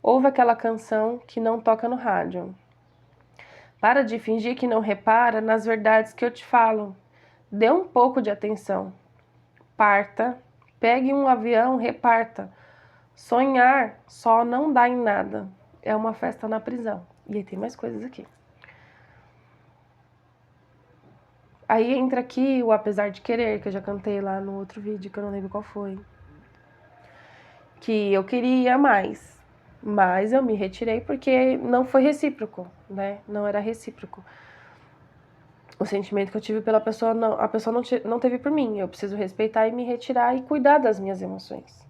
ouve aquela canção que não toca no rádio. Para de fingir que não repara nas verdades que eu te falo. Dê um pouco de atenção. Parta, pegue um avião, reparta. Sonhar só não dá em nada. É uma festa na prisão. E aí tem mais coisas aqui. Aí entra aqui o Apesar de Querer, que eu já cantei lá no outro vídeo, que eu não lembro qual foi. Que eu queria mais, mas eu me retirei porque não foi recíproco, né? Não era recíproco. O sentimento que eu tive pela pessoa, a pessoa não teve por mim. Eu preciso respeitar e me retirar e cuidar das minhas emoções.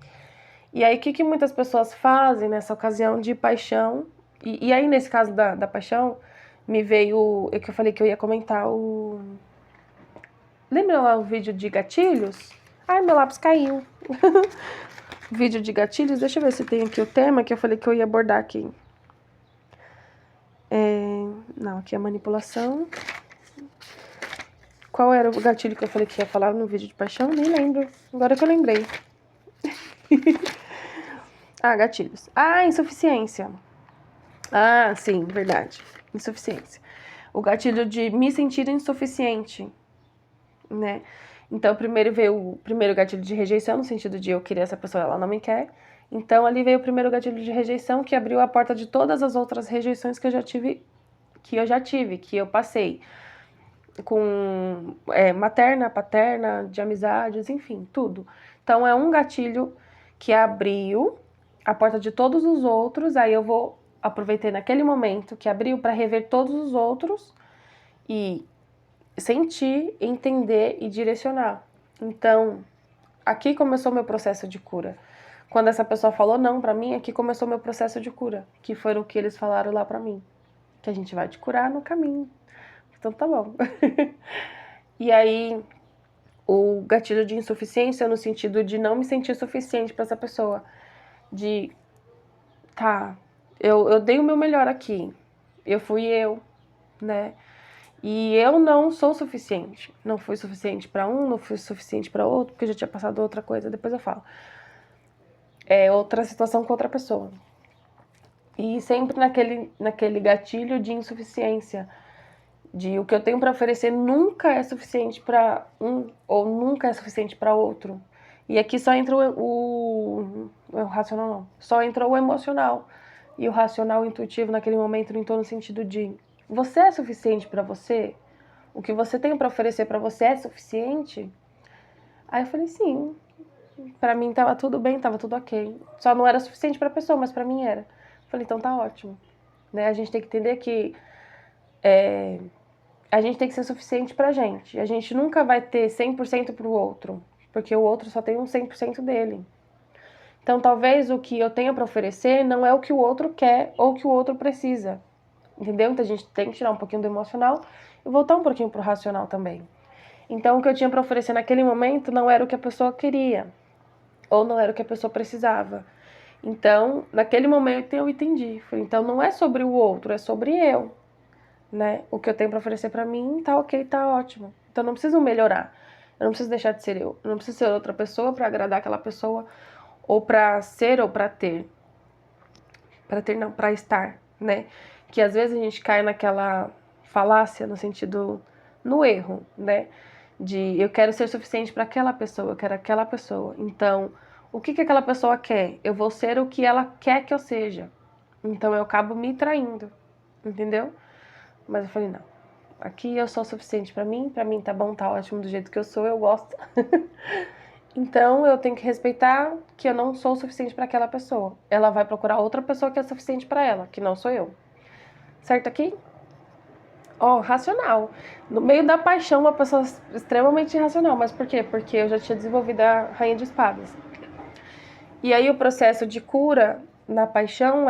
E aí, o que muitas pessoas fazem nessa ocasião de paixão? E aí, nesse caso da paixão, me veio... É que eu falei que eu ia comentar o... Lembra lá o vídeo de gatilhos? Ai, meu lápis caiu. Vídeo de gatilhos. Deixa eu ver se tem aqui o tema que eu falei que eu ia abordar aqui. Não, aqui é manipulação. Qual era o gatilho que eu falei que ia falar no vídeo de paixão? Nem lembro. Agora que eu lembrei. Ah, gatilhos. Ah, insuficiência. Ah, sim, verdade. Insuficiência. O gatilho de me sentir insuficiente, né? Então, primeiro veio o primeiro gatilho de rejeição, no sentido de eu querer essa pessoa, ela não me quer. Então, ali veio o primeiro gatilho de rejeição, que abriu a porta de todas as outras rejeições que eu já tive, que eu passei. Com materna, paterna, de amizades, enfim, tudo. Então, é um gatilho que abriu a porta de todos os outros, aí eu vou aproveitei naquele momento que abriu para rever todos os outros e sentir, entender e direcionar. Então, aqui começou meu processo de cura. Quando essa pessoa falou não pra mim, aqui começou meu processo de cura, que foi o que eles falaram lá pra mim, que a gente vai te curar no caminho. Então tá bom. E aí, o gatilho de insuficiência no sentido de não me sentir suficiente pra essa pessoa, de tá, eu dei o meu melhor aqui. Eu fui eu, né? E eu não sou suficiente. Não fui suficiente pra um, não fui suficiente pra outro, porque eu já tinha passado outra coisa, depois eu falo. É outra situação com outra pessoa. E sempre naquele gatilho de insuficiência, de o que eu tenho pra oferecer nunca é suficiente pra um ou nunca é suficiente pra outro. E aqui só entra o racional não, só entrou o emocional. E o racional, o intuitivo naquele momento entrou no sentido de você é suficiente pra você? O que você tem pra oferecer pra você é suficiente? Aí eu falei sim. Pra mim tava tudo bem, tava tudo ok. Só não era suficiente pra pessoa, mas pra mim era. Eu falei, então tá ótimo. Né? A gente tem que entender que a gente tem que ser suficiente pra gente. A gente nunca vai ter 100% pro outro, porque o outro só tem um 100% dele. Então talvez o que eu tenha pra oferecer não é o que o outro quer ou o que o outro precisa. Entendeu? Então a gente tem que tirar um pouquinho do emocional e voltar um pouquinho pro racional também. Então o que eu tinha pra oferecer naquele momento não era o que a pessoa queria, ou não era o que a pessoa precisava. Então, naquele momento eu entendi. Falei, então não é sobre o outro, é sobre eu, né? O que eu tenho pra oferecer pra mim tá ok, tá ótimo. Então não preciso melhorar. Eu não preciso deixar de ser eu. Eu não preciso ser outra pessoa pra agradar aquela pessoa, ou pra ser ou pra ter. Pra ter não, pra estar, né? Que às vezes a gente cai naquela falácia no sentido no erro, né? De eu quero ser suficiente para aquela pessoa, eu quero aquela pessoa. Então, o que aquela pessoa quer? Eu vou ser o que ela quer que eu seja. Então eu acabo me traindo, entendeu? Mas eu falei, não. Aqui eu sou suficiente pra mim tá bom, tá ótimo do jeito que eu sou, eu gosto. Então eu tenho que respeitar que eu não sou o suficiente para aquela pessoa. Ela vai procurar outra pessoa que é suficiente para ela, que não sou eu. Certo aqui? Ó, racional. No meio da paixão, uma pessoa extremamente irracional. Mas por quê? Porque eu já tinha desenvolvido a Rainha de Espadas. E aí o processo de cura na paixão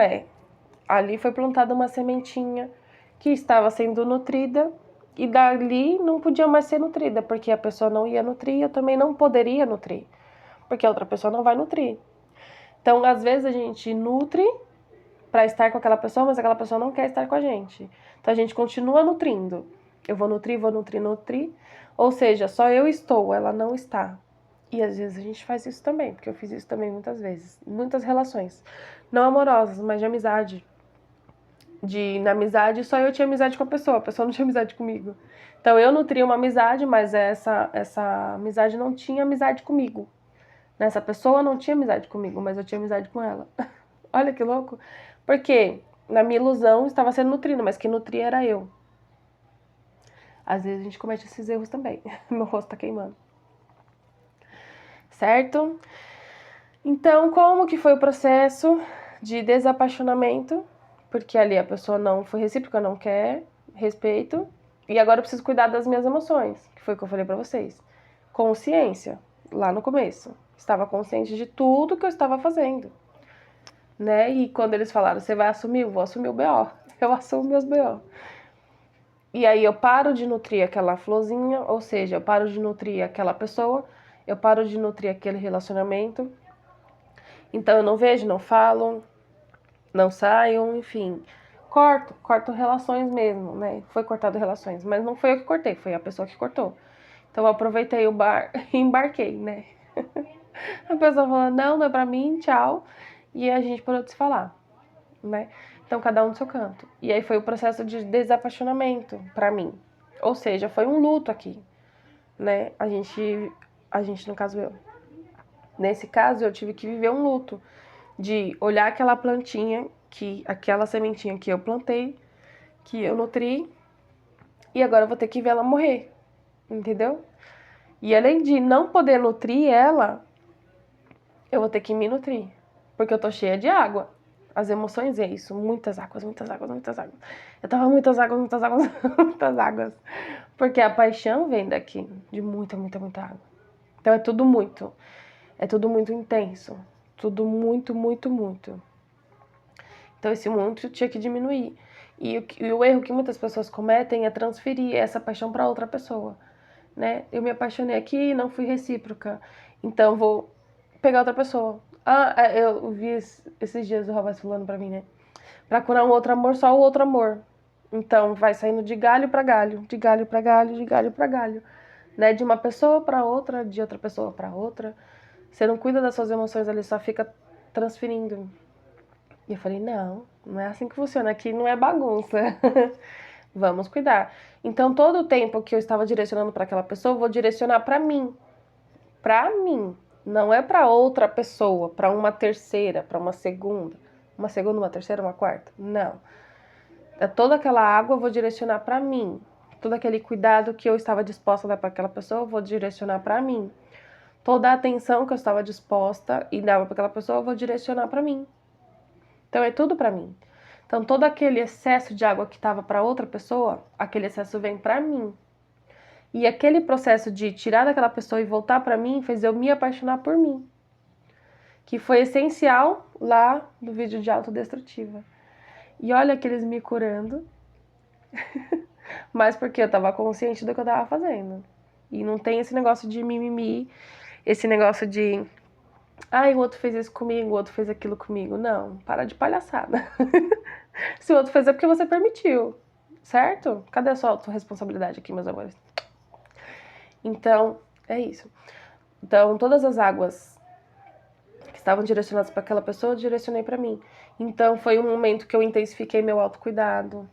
ali foi plantada uma sementinha que estava sendo nutrida e dali não podia mais ser nutrida, porque a pessoa não ia nutrir, eu também não poderia nutrir, porque a outra pessoa não vai nutrir. Então, às vezes a gente nutre para estar com aquela pessoa, mas aquela pessoa não quer estar com a gente. Então a gente continua nutrindo. Eu vou nutrir, nutrir. Ou seja, só eu estou, ela não está. E às vezes a gente faz isso também, porque eu fiz isso também muitas vezes. Muitas relações. Não amorosas, mas de amizade. Na amizade, só eu tinha amizade com a pessoa não tinha amizade comigo. Então eu nutria uma amizade, mas essa amizade não tinha amizade comigo. Essa pessoa não tinha amizade comigo, mas eu tinha amizade com ela. Olha que louco. Porque na minha ilusão estava sendo nutrida, mas quem nutria era eu. Às vezes a gente comete esses erros também. Meu rosto tá queimando. Certo? Então, como que foi o processo de desapaixonamento? Porque ali a pessoa não foi recíproca, não quer respeito. E agora eu preciso cuidar das minhas emoções, que foi o que eu falei pra vocês. Consciência, lá no começo. Estava consciente de tudo que eu estava fazendo. Né? E quando eles falaram, você vai assumir? Eu vou assumir o BO. Eu assumo meus BO. E aí eu paro de nutrir aquela florzinha, ou seja, eu paro de nutrir aquela pessoa, eu paro de nutrir aquele relacionamento. Então eu não vejo, não falo, não saio, enfim. Corto relações mesmo, né? Foi cortado relações, mas não foi eu que cortei, foi a pessoa que cortou. Então eu aproveitei o bar e embarquei, né? A pessoa falou, não é pra mim, tchau. e a gente parou de se falar, né? Então, cada um no seu canto. E aí foi o processo de desapaixonamento pra mim. Ou seja, foi um luto aqui, né? A gente, no caso eu. Nesse caso, eu tive que viver um luto de olhar aquela plantinha, aquela sementinha que eu plantei, que eu nutri, e agora eu vou ter que ver ela morrer, entendeu? E além de não poder nutrir ela, eu vou ter que me nutrir, porque eu tô cheia de água. As emoções é isso, muitas águas, muitas águas, muitas águas. Eu tava muitas águas, muitas águas, muitas águas. Porque a paixão vem daqui, de muita, muita, muita água. Então é tudo muito intenso, tudo muito, muito, muito. Então esse muito tinha que diminuir. E o erro que muitas pessoas cometem é transferir essa paixão para outra pessoa, né? Eu me apaixonei aqui e não fui recíproca, então vou pegar outra pessoa. Eu vi esses dias o rapaz falando pra mim, né? Pra curar um outro amor, só o outro amor. Então vai saindo de galho pra galho, de galho pra galho, de galho pra galho, né? De uma pessoa pra outra, de outra pessoa pra outra. Você não cuida das suas emoções ali, só fica transferindo. E eu falei, não é assim que funciona, aqui não é bagunça. Vamos cuidar. Então, todo o tempo que eu estava direcionando para aquela pessoa, eu vou direcionar para mim. Para mim. Não é para outra pessoa, para uma terceira, para uma segunda. Uma segunda, uma terceira, uma quarta. Não. Toda aquela água eu vou direcionar para mim. Todo aquele cuidado que eu estava disposta a dar para aquela pessoa, eu vou direcionar para mim. Toda a atenção que eu estava disposta e dava para aquela pessoa, eu vou direcionar para mim. Então é tudo para mim. Então todo aquele excesso de água que estava para outra pessoa, aquele excesso vem para mim. E aquele processo de tirar daquela pessoa e voltar para mim fez eu me apaixonar por mim, que foi essencial lá no vídeo de autodestrutiva. E olha que eles me curando, mas porque eu tava consciente do que eu tava fazendo. E não tem esse negócio de mimimi, esse negócio de o outro fez isso comigo, o outro fez aquilo comigo. Não, para de palhaçada. Se o outro fez é porque você permitiu, certo? Cadê a sua autorresponsabilidade aqui, meus amores? Então, é isso. Então, todas as águas que estavam direcionadas para aquela pessoa, eu direcionei para mim. Então, foi um momento que eu intensifiquei meu autocuidado.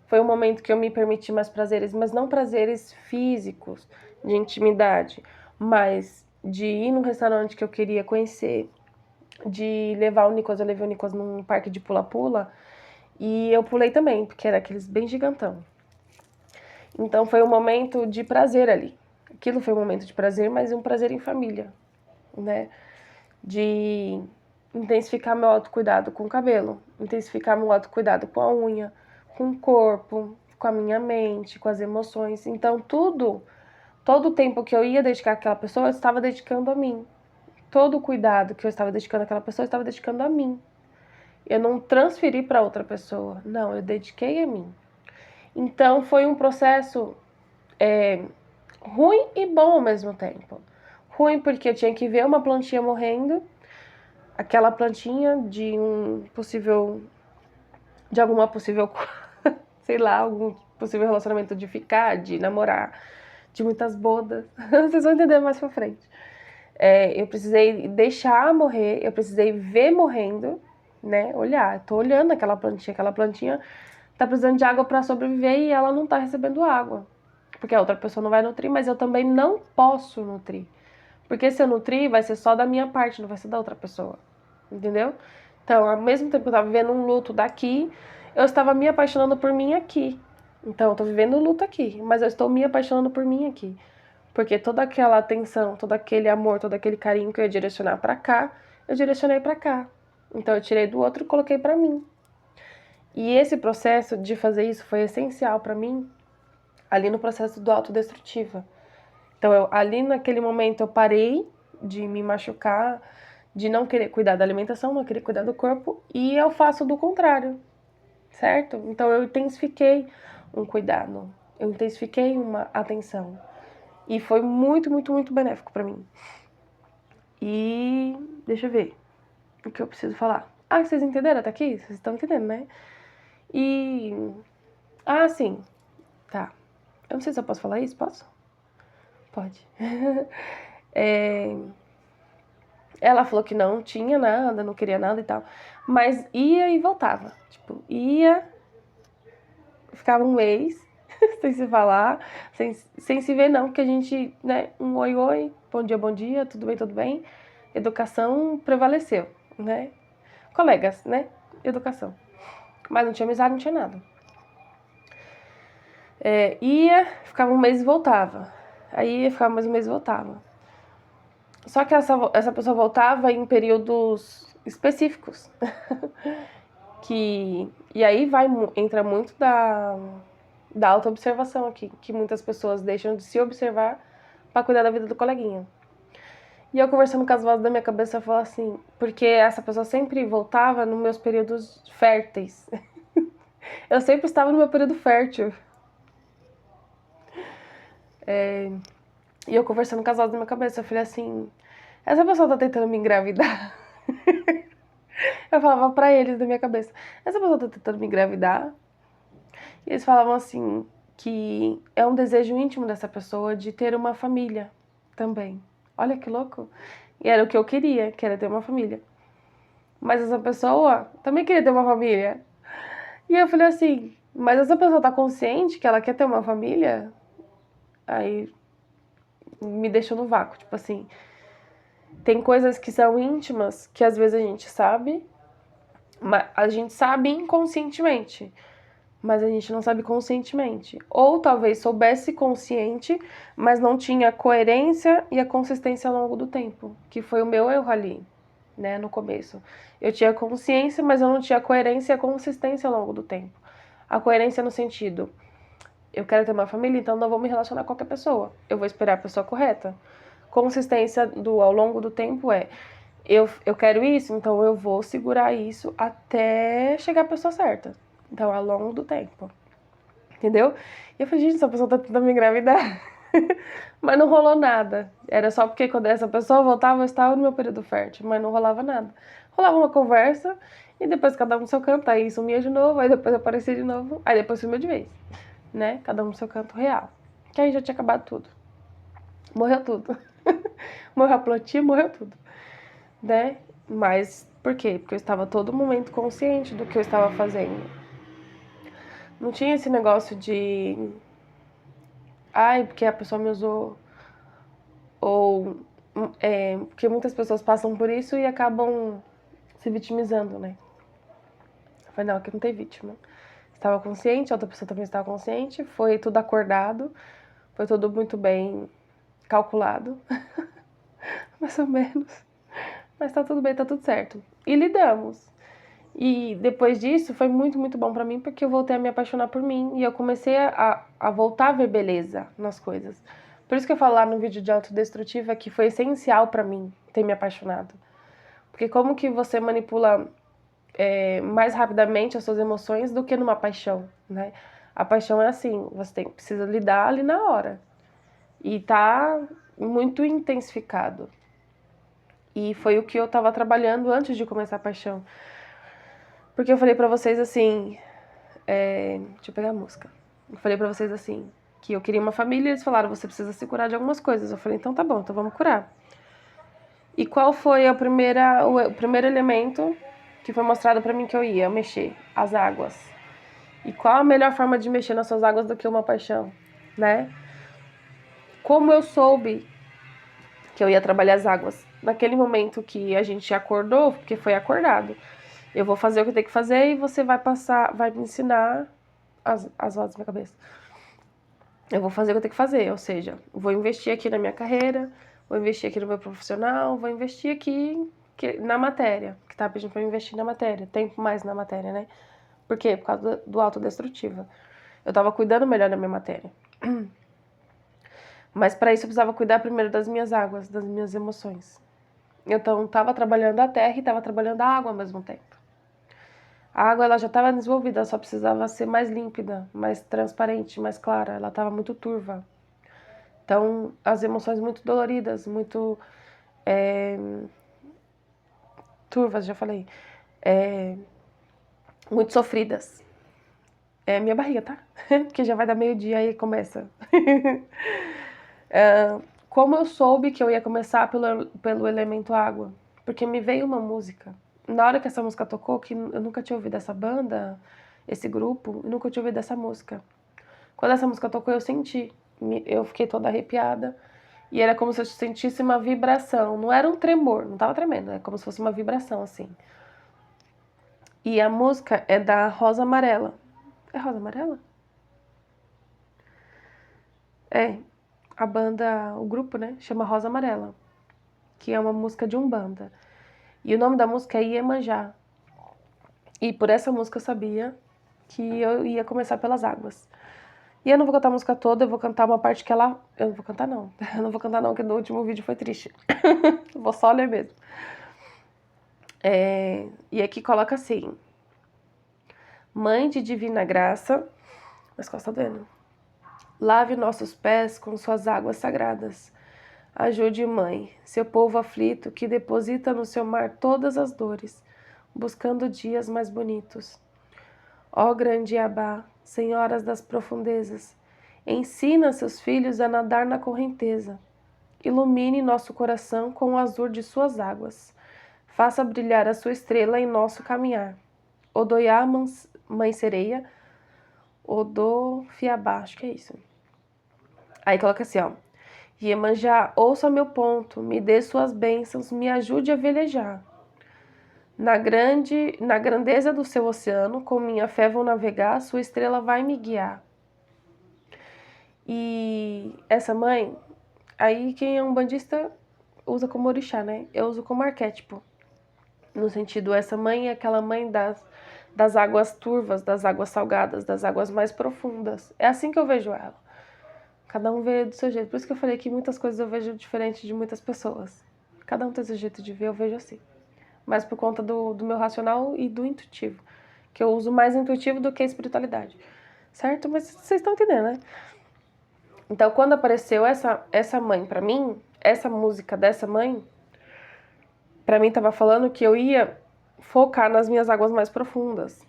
Foi um momento que eu me permiti mais prazeres, mas não prazeres físicos, de intimidade, mas de ir num restaurante que eu queria conhecer, de levar o Nicolas, eu levei o Nicolas num parque de pula-pula, e eu pulei também, porque era aqueles bem gigantão. Então foi um momento de prazer ali. Aquilo foi um momento de prazer, mas um prazer em família, né? De intensificar meu autocuidado com o cabelo, intensificar meu autocuidado com a unha, com o corpo, com a minha mente, com as emoções. Então todo o tempo que eu ia dedicar àquela pessoa, eu estava dedicando a mim. Todo o cuidado que eu estava dedicando àquela pessoa, eu estava dedicando a mim. Eu não transferi para outra pessoa, não, eu dediquei a mim. Então foi um processo ruim e bom ao mesmo tempo. Ruim porque eu tinha que ver uma plantinha morrendo, aquela plantinha de alguma possível, sei lá, algum possível relacionamento de ficar, de namorar, de muitas bodas. Vocês vão entender mais pra frente. Eu precisei deixar morrer, eu precisei ver morrendo, né? Olhar, tô olhando aquela plantinha tá precisando de água para sobreviver e ela não tá recebendo água. Porque a outra pessoa não vai nutrir, mas eu também não posso nutrir. Porque se eu nutrir, vai ser só da minha parte, não vai ser da outra pessoa. Entendeu? Então, ao mesmo tempo que eu tava vivendo um luto daqui, eu estava me apaixonando por mim aqui. Então, eu tô vivendo um luto aqui, mas eu estou me apaixonando por mim aqui. Porque toda aquela atenção, todo aquele amor, todo aquele carinho que eu ia direcionar pra cá, eu direcionei pra cá. Então, eu tirei do outro e coloquei pra mim. E esse processo de fazer isso foi essencial pra mim ali no processo do autodestrutiva. Então, ali naquele momento eu parei de me machucar, de não querer cuidar da alimentação, não querer cuidar do corpo, e eu faço do contrário, certo? Então eu intensifiquei um cuidado, eu intensifiquei uma atenção. E foi muito, muito, muito benéfico pra mim. E deixa eu ver o que eu preciso falar. Vocês entenderam até aqui? Vocês estão entendendo, né? E sim. Tá. Eu não sei se eu posso falar isso, posso? Pode. É Ela falou que não tinha nada, não queria nada e tal. Mas ia e voltava. Tipo, ia, ficava um mês sem se falar, sem se ver não, porque a gente, né, um oi, oi, bom dia, tudo bem. Educação prevaleceu, né? Colegas, né? Educação. Mas não tinha amizade, não tinha nada. Ia, ficava um mês e voltava. Aí ia, ficava mais um mês e voltava. Só que essa pessoa voltava em períodos específicos. E aí entra muito da autoobservação aqui, que muitas pessoas deixam de se observar para cuidar da vida do coleguinha. E eu conversando com as vozes da minha cabeça, eu falo assim, porque essa pessoa sempre voltava nos meus períodos férteis. Eu sempre estava no meu período fértil. E eu conversando com as vozes da minha cabeça, eu falei assim, essa pessoa tá tentando me engravidar? Eu falava pra eles da minha cabeça, essa pessoa tá tentando me engravidar? E eles falavam assim, que é um desejo íntimo dessa pessoa de ter uma família também. Olha que louco. E era o que eu queria, que era ter uma família. Mas essa pessoa também queria ter uma família. E eu falei assim, mas essa pessoa tá consciente que ela quer ter uma família? Aí me deixou no vácuo, tipo assim, tem coisas que são íntimas que às vezes a gente sabe, mas a gente sabe inconscientemente, mas a gente não sabe conscientemente. Ou talvez soubesse consciente, mas não tinha a coerência e a consistência ao longo do tempo, que foi o meu erro ali, né, no começo. Eu tinha consciência, mas eu não tinha coerência e a consistência ao longo do tempo. A coerência no sentido, eu quero ter uma família, então não vou me relacionar com qualquer pessoa. Eu vou esperar a pessoa correta. Consistência ao longo do tempo é, eu quero isso, então eu vou segurar isso até chegar a pessoa certa. Então, ao longo do tempo. Entendeu? E eu falei, gente, essa pessoa tá tentando me engravidar. Mas não rolou nada. Era só porque quando essa pessoa voltava, eu estava no meu período fértil, mas não rolava nada. Rolava uma conversa, e depois cada um no seu canto, aí sumia de novo, aí depois aparecia de novo, aí depois sumiu de vez. Né? Cada um no seu canto real. Que aí já tinha acabado tudo. Morreu tudo. Morreu a plotia, morreu tudo. Né? Mas por quê? Porque eu estava todo momento consciente do que eu estava fazendo. Não tinha esse negócio de ai, porque a pessoa me usou, ou porque muitas pessoas passam por isso e acabam se vitimizando, né? Eu falei, não, aqui não tem vítima. Estava consciente, a outra pessoa também estava consciente, foi tudo acordado, foi tudo muito bem calculado, mais ou menos. Mas tá tudo bem, tá tudo certo. E lidamos. E depois disso foi muito, muito bom pra mim, porque eu voltei a me apaixonar por mim e eu comecei a voltar a ver beleza nas coisas. Por isso que eu falo lá no vídeo de autodestrutiva que foi essencial pra mim ter me apaixonado. Porque como que você manipula mais rapidamente as suas emoções do que numa paixão, né? A paixão é assim, precisa lidar ali na hora. E tá muito intensificado. E foi o que eu tava trabalhando antes de começar a paixão. Porque eu falei pra vocês assim, deixa eu pegar a música. Eu falei pra vocês assim, que eu queria uma família e eles falaram, você precisa se curar de algumas coisas. Eu falei, então tá bom, então vamos curar. E qual foi o primeiro elemento que foi mostrado pra mim que eu ia mexer? As águas. E qual a melhor forma de mexer nas suas águas do que uma paixão, né? Como eu soube que eu ia trabalhar as águas? Naquele momento que a gente acordou, porque foi acordado. Eu vou fazer o que eu tenho que fazer e você vai me ensinar as vozes da minha cabeça. Eu vou fazer o que eu tenho que fazer, ou seja, vou investir aqui na minha carreira, vou investir aqui no meu profissional, vou investir aqui na matéria, que tá pedindo pra eu investir na matéria, tempo mais na matéria, né? Por quê? Por causa do autodestrutivo. Eu tava cuidando melhor da minha matéria. Mas para isso eu precisava cuidar primeiro das minhas águas, das minhas emoções. Então tava trabalhando a terra e tava trabalhando a água ao mesmo tempo. A água ela já estava desenvolvida, ela só precisava ser mais límpida, mais transparente, mais clara. Ela estava muito turva. Então, as emoções muito doloridas, muito turvas, já falei, muito sofridas. É minha barriga, tá? Porque já vai dar meio-dia e começa. Como eu soube que eu ia começar pelo elemento água? Porque me veio uma música. Na hora que essa música tocou, que eu nunca tinha ouvido essa banda, esse grupo, eu nunca tinha ouvido essa música. Quando essa música tocou, eu senti. Eu fiquei toda arrepiada. E era como se eu sentisse uma vibração. Não era um tremor, não tava tremendo. É como se fosse uma vibração, assim. E a música é da Rosa Amarela. É Rosa Amarela? É. A banda, o grupo, né? Chama Rosa Amarela. Que é uma música de Umbanda. E o nome da música é Iemanjá. E por essa música eu sabia que eu ia começar pelas águas. E eu não vou cantar a música toda, eu vou cantar uma parte que ela... Eu não vou cantar não. Eu não vou cantar não, porque no último vídeo foi triste. Vou só ler mesmo. E aqui coloca assim. Mãe de divina graça... Mas costas tá doendo. Lave nossos pés com suas águas sagradas. Ajude, mãe, seu povo aflito que deposita no seu mar todas as dores, buscando dias mais bonitos. Ó grande Abá, senhoras das profundezas, ensina seus filhos a nadar na correnteza. Ilumine nosso coração com o azul de suas águas. Faça brilhar a sua estrela em nosso caminhar. Odoiá, mãe sereia, Odô Fiabá, acho que é isso. Aí coloca assim, ó. Iemanjá, ouça meu ponto, me dê suas bênçãos, me ajude a velejar. Na grandeza do seu oceano, com minha fé vou navegar, sua estrela vai me guiar. E essa mãe, aí quem é um bandista usa como orixá, né? Eu uso como arquétipo. No sentido, essa mãe é aquela mãe das águas turvas, das águas salgadas, das águas mais profundas. É assim que eu vejo ela. Cada um vê do seu jeito. Por isso que eu falei que muitas coisas eu vejo diferente de muitas pessoas. Cada um tem seu jeito de ver, eu vejo assim. Mas por conta do meu racional e do intuitivo. Que eu uso mais intuitivo do que a espiritualidade. Certo? Mas vocês estão entendendo, né? Então, quando apareceu essa mãe pra mim, essa música dessa mãe, pra mim tava falando que eu ia focar nas minhas águas mais profundas.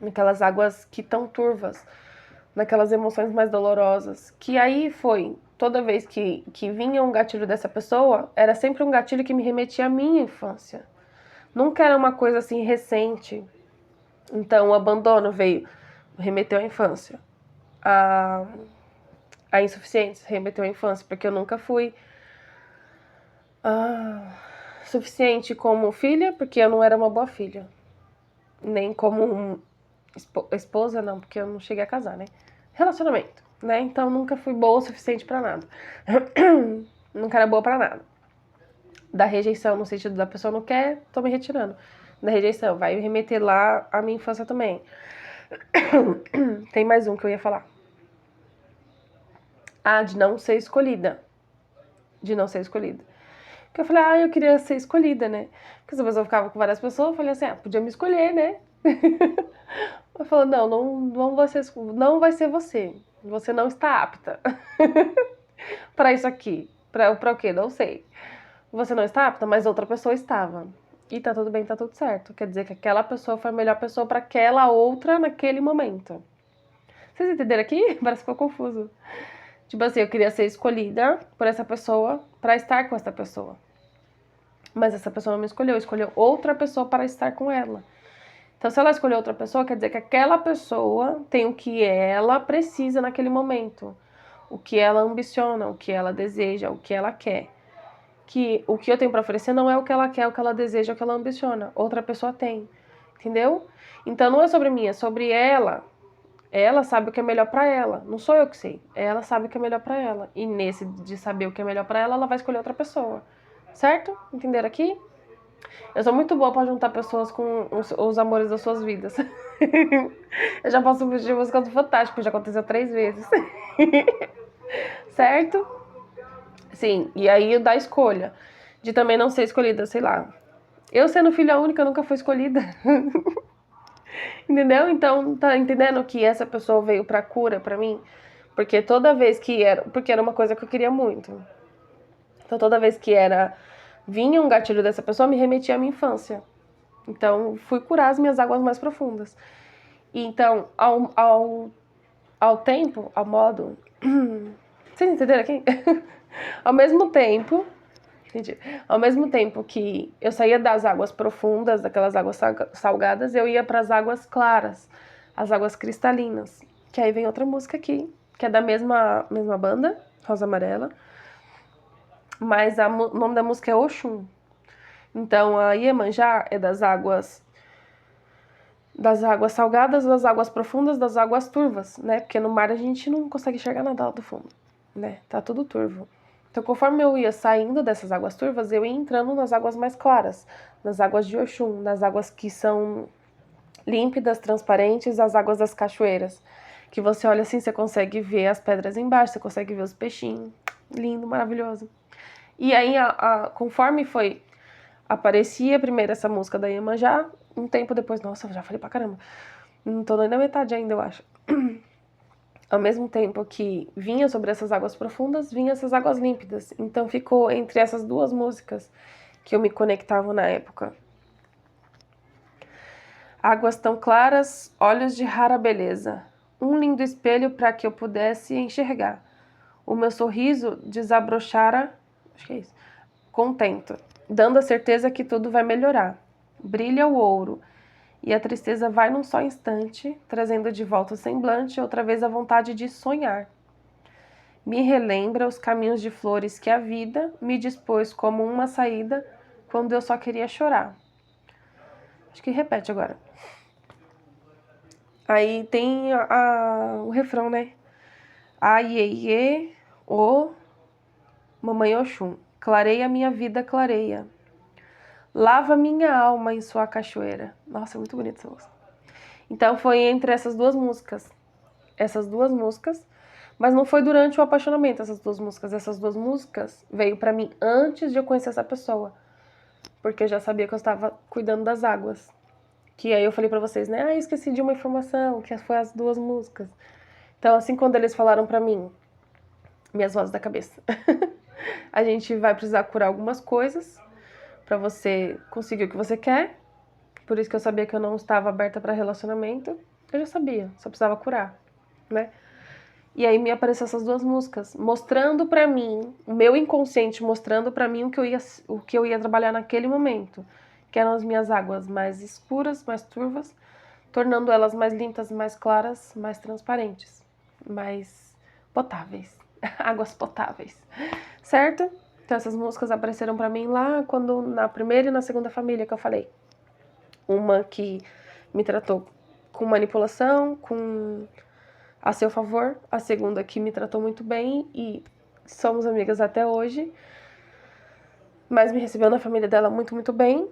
Naquelas águas que estão turvas. Naquelas emoções mais dolorosas. Que aí foi, toda vez que vinha um gatilho dessa pessoa, era sempre um gatilho que me remetia à minha infância. Nunca era uma coisa assim recente. Então o abandono veio, remeteu à infância. A insuficiência remeteu à infância, porque eu nunca fui suficiente como filha, porque eu não era uma boa filha. Nem como esposa, não, porque eu não cheguei a casar, né? Relacionamento, né? Então nunca fui boa o suficiente pra nada. Nunca era boa pra nada. Da rejeição, no sentido da pessoa não quer, tô me retirando. Da rejeição, vai remeter lá à minha infância também. Tem mais um que eu ia falar. De não ser escolhida. De não ser escolhida. Porque eu falei, eu queria ser escolhida, né? Porque se a pessoa ficava com várias pessoas, eu falei assim, podia me escolher, né? Eu falei, não vai ser você. Você não está apta para isso aqui. Pra o quê? Não sei. Você não está apta, mas outra pessoa estava. E tá tudo bem, tá tudo certo. Quer dizer que aquela pessoa foi a melhor pessoa para aquela outra naquele momento. Vocês entenderam aqui? Parece que ficou confuso. Tipo assim, eu queria ser escolhida por essa pessoa para estar com essa pessoa. Mas essa pessoa não me escolheu outra pessoa para estar com ela. Então, se ela escolheu outra pessoa, quer dizer que aquela pessoa tem o que ela precisa naquele momento. O que ela ambiciona, o que ela deseja, o que ela quer. Que o que eu tenho para oferecer não é o que ela quer, o que ela deseja, o que ela ambiciona. Outra pessoa tem. Entendeu? Então, não é sobre mim, é sobre ela. Ela sabe o que é melhor para ela. Não sou eu que sei. Ela sabe o que é melhor para ela. E nesse de saber o que é melhor para ela, ela vai escolher outra pessoa. Certo? Entenderam aqui? Eu sou muito boa pra juntar pessoas com os amores das suas vidas. Eu já posso pedir música do Fantástico, já aconteceu 3 vezes. Certo? Sim, e aí da escolha. De também não ser escolhida, sei lá. Eu sendo filha única, nunca fui escolhida. Entendeu? Então, tá entendendo que essa pessoa veio pra cura pra mim? Porque toda vez que era... Porque era uma coisa que eu queria muito. Então, toda vez que vinha um gatilho dessa pessoa, me remetia à minha infância. Então, fui curar as minhas águas mais profundas. E então, ao tempo, ao modo... Vocês entenderam aqui? Ao mesmo tempo Entendi. Ao mesmo tempo que eu saía das águas profundas, daquelas águas salgadas, eu ia para as águas claras, as águas cristalinas. Que aí vem outra música aqui, que é da mesma banda, Rosa Amarela, mas o nome da música é Oxum. Então a Iemanjá é das águas salgadas, das águas profundas, das águas turvas, né? Porque no mar a gente não consegue enxergar nada lá do fundo, né? Tá tudo turvo. Então, conforme eu ia saindo dessas águas turvas, eu ia entrando nas águas mais claras, nas águas de Oxum, nas águas que são límpidas, transparentes, as águas das cachoeiras. Que você olha assim, você consegue ver as pedras embaixo, você consegue ver os peixinhos. Lindo, maravilhoso. E aí, conforme foi, aparecia primeiro essa música da Iemanjá, um tempo depois, nossa, eu já falei pra caramba. Não tô nem na metade ainda, eu acho. Ao mesmo tempo que vinha sobre essas águas profundas, vinha essas águas límpidas. Então ficou entre essas duas músicas que eu me conectava na época. Águas tão claras, olhos de rara beleza. Um lindo espelho para que eu pudesse enxergar. O meu sorriso desabrochara, acho que é isso, contento, dando a certeza que tudo vai melhorar. Brilha o ouro, e a tristeza vai num só instante, trazendo de volta o semblante, outra vez a vontade de sonhar. Me relembra os caminhos de flores que a vida me dispôs como uma saída quando eu só queria chorar. Acho que repete agora. Aí tem o refrão, né? Aiê, o mamãe Oxum, clareia minha vida, clareia. Lava minha alma em sua cachoeira. Nossa, é muito bonita essa música. Então foi entre essas duas músicas. Mas não foi durante o apaixonamento essas duas músicas. Essas duas músicas veio pra mim antes de eu conhecer essa pessoa. Porque eu já sabia que eu estava cuidando das águas. Que aí eu falei pra vocês, né? Eu esqueci de uma informação, que foi as duas músicas. Então, assim, quando eles falaram pra mim, minhas vozes da cabeça, a gente vai precisar curar algumas coisas pra você conseguir o que você quer. Por isso que eu sabia que eu não estava aberta pra relacionamento. Eu já sabia, só precisava curar, né? E aí me apareceram essas duas músicas, mostrando pra mim, o meu inconsciente mostrando pra mim o que eu ia trabalhar naquele momento, que eram as minhas águas mais escuras, mais turvas, tornando elas mais limpas, mais claras, mais transparentes, mais potáveis, águas potáveis, certo? Então essas músicas apareceram pra mim lá quando na primeira e na segunda família que eu falei. Uma que me tratou com manipulação, a seu favor, a segunda que me tratou muito bem e somos amigas até hoje, mas me recebeu na família dela muito, muito bem.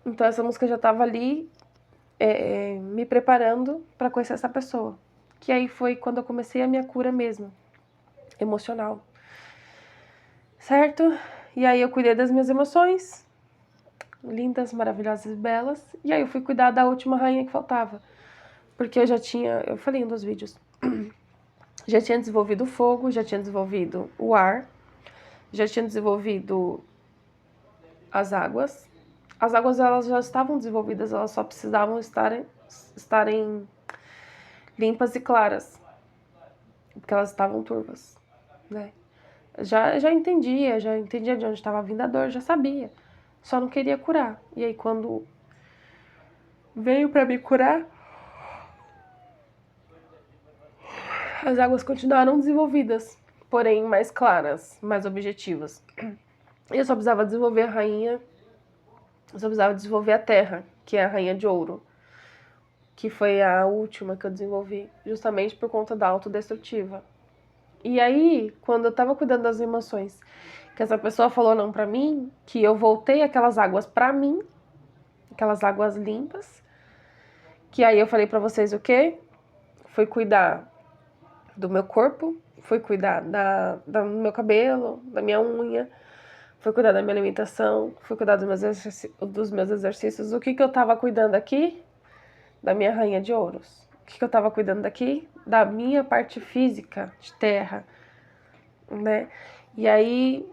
Então essa música já estava ali me preparando para conhecer essa pessoa. Que aí foi quando eu comecei a minha cura mesmo, emocional. Certo? E aí eu cuidei das minhas emoções, lindas, maravilhosas e belas. E aí eu fui cuidar da última rainha que faltava. Porque eu falei em 2 vídeos, já tinha desenvolvido o fogo, já tinha desenvolvido o ar, já tinha desenvolvido as águas. As águas elas já estavam desenvolvidas, elas só precisavam estarem limpas e claras, porque elas estavam turvas, né? Já entendia de onde estava vindo a dor, já sabia, só não queria curar. E aí quando veio para me curar, as águas continuaram desenvolvidas, porém mais claras, mais objetivas. Eu só precisava desenvolver a rainha, eu só precisava desenvolver a terra, que é a rainha de ouro, que foi a última que eu desenvolvi, justamente por conta da autodestrutiva. E aí, quando eu tava cuidando das emoções, que essa pessoa falou não pra mim, que eu voltei aquelas águas pra mim, aquelas águas limpas, que aí eu falei pra vocês o quê? Fui cuidar do meu corpo, fui cuidar do meu cabelo, da minha unha, fui cuidar da minha alimentação, fui cuidar dos meus exercícios. O que eu tava cuidando aqui? Da minha rainha de ouros. O que eu tava cuidando daqui? Da minha parte física, de terra, né? E aí,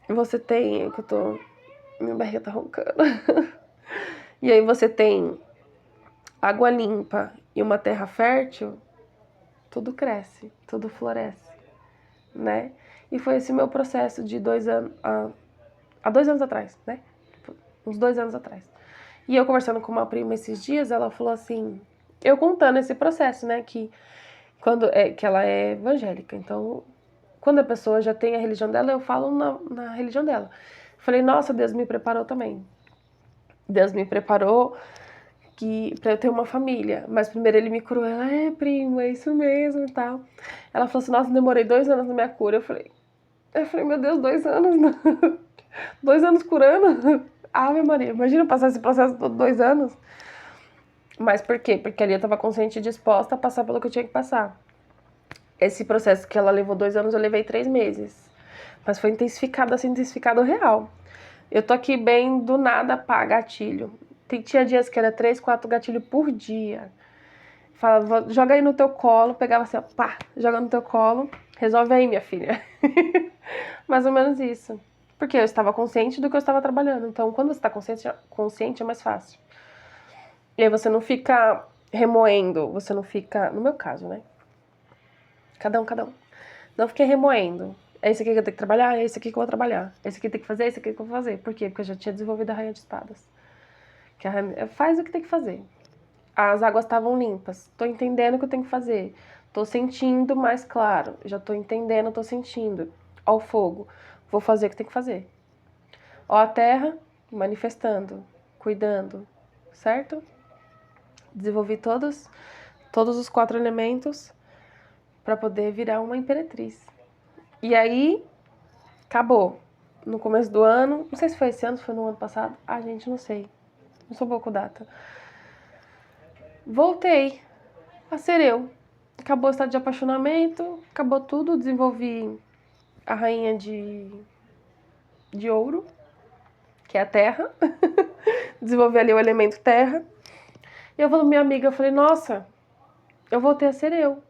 você tem, que eu tô, minha barriga tá roncando. E aí você tem água limpa e uma terra fértil, tudo cresce, tudo floresce, né? E foi esse meu processo de 2 anos, há 2 anos atrás, né? Uns 2 anos atrás. E eu conversando com uma prima esses dias, ela falou assim, eu contando esse processo, né, que que ela é evangélica, então quando a pessoa já tem a religião dela, eu falo na religião dela. Falei, nossa, Deus me preparou também. Deus me preparou pra eu ter uma família. Mas primeiro ele me curou. Ela, prima, é isso mesmo e tal. Ela falou assim, nossa, demorei 2 anos na minha cura. Eu falei, meu Deus, 2 anos? 2 anos curando? Ave Maria, imagina passar esse processo todo 2 anos. Mas por quê? Porque ali eu tava consciente e disposta a passar pelo que eu tinha que passar. Esse processo que ela levou 2 anos, eu levei 3 meses. Mas foi intensificado, assim, intensificado real. Eu tô aqui bem, do nada, pá, gatilho. Tinha dias que era 3, 4 gatilhos por dia. Falava, joga aí no teu colo, pegava assim, ó, pá, joga no teu colo, resolve aí, minha filha. Mais ou menos isso. Porque eu estava consciente do que eu estava trabalhando. Então, quando você está consciente é mais fácil. E aí você não fica remoendo, você não fica, no meu caso, né? Cada um. Não fiquei remoendo. É esse aqui que eu tenho que trabalhar, é esse aqui que eu vou trabalhar. Esse aqui tem que fazer, esse aqui que eu vou fazer. Por quê? Porque eu já tinha desenvolvido a rainha de espadas. Que a rainha faz o que tem que fazer. As águas estavam limpas. Tô entendendo o que eu tenho que fazer. Tô sentindo mais claro. Já tô entendendo, tô sentindo. Ó o fogo. Vou fazer o que tem que fazer. Ó a terra, manifestando, cuidando. Certo? Desenvolvi todos os 4 elementos para poder virar uma imperatriz. E aí, acabou. No começo do ano, não sei se foi esse ano, se foi no ano passado. Ah, gente, não sei. Não sou boa com data. Voltei a ser eu. Acabou o estado de apaixonamento, acabou tudo, desenvolvi a rainha de ouro, que é a terra. Desenvolvi ali o elemento terra. E eu falei pra minha amiga, eu falei, nossa, eu voltei a ser eu.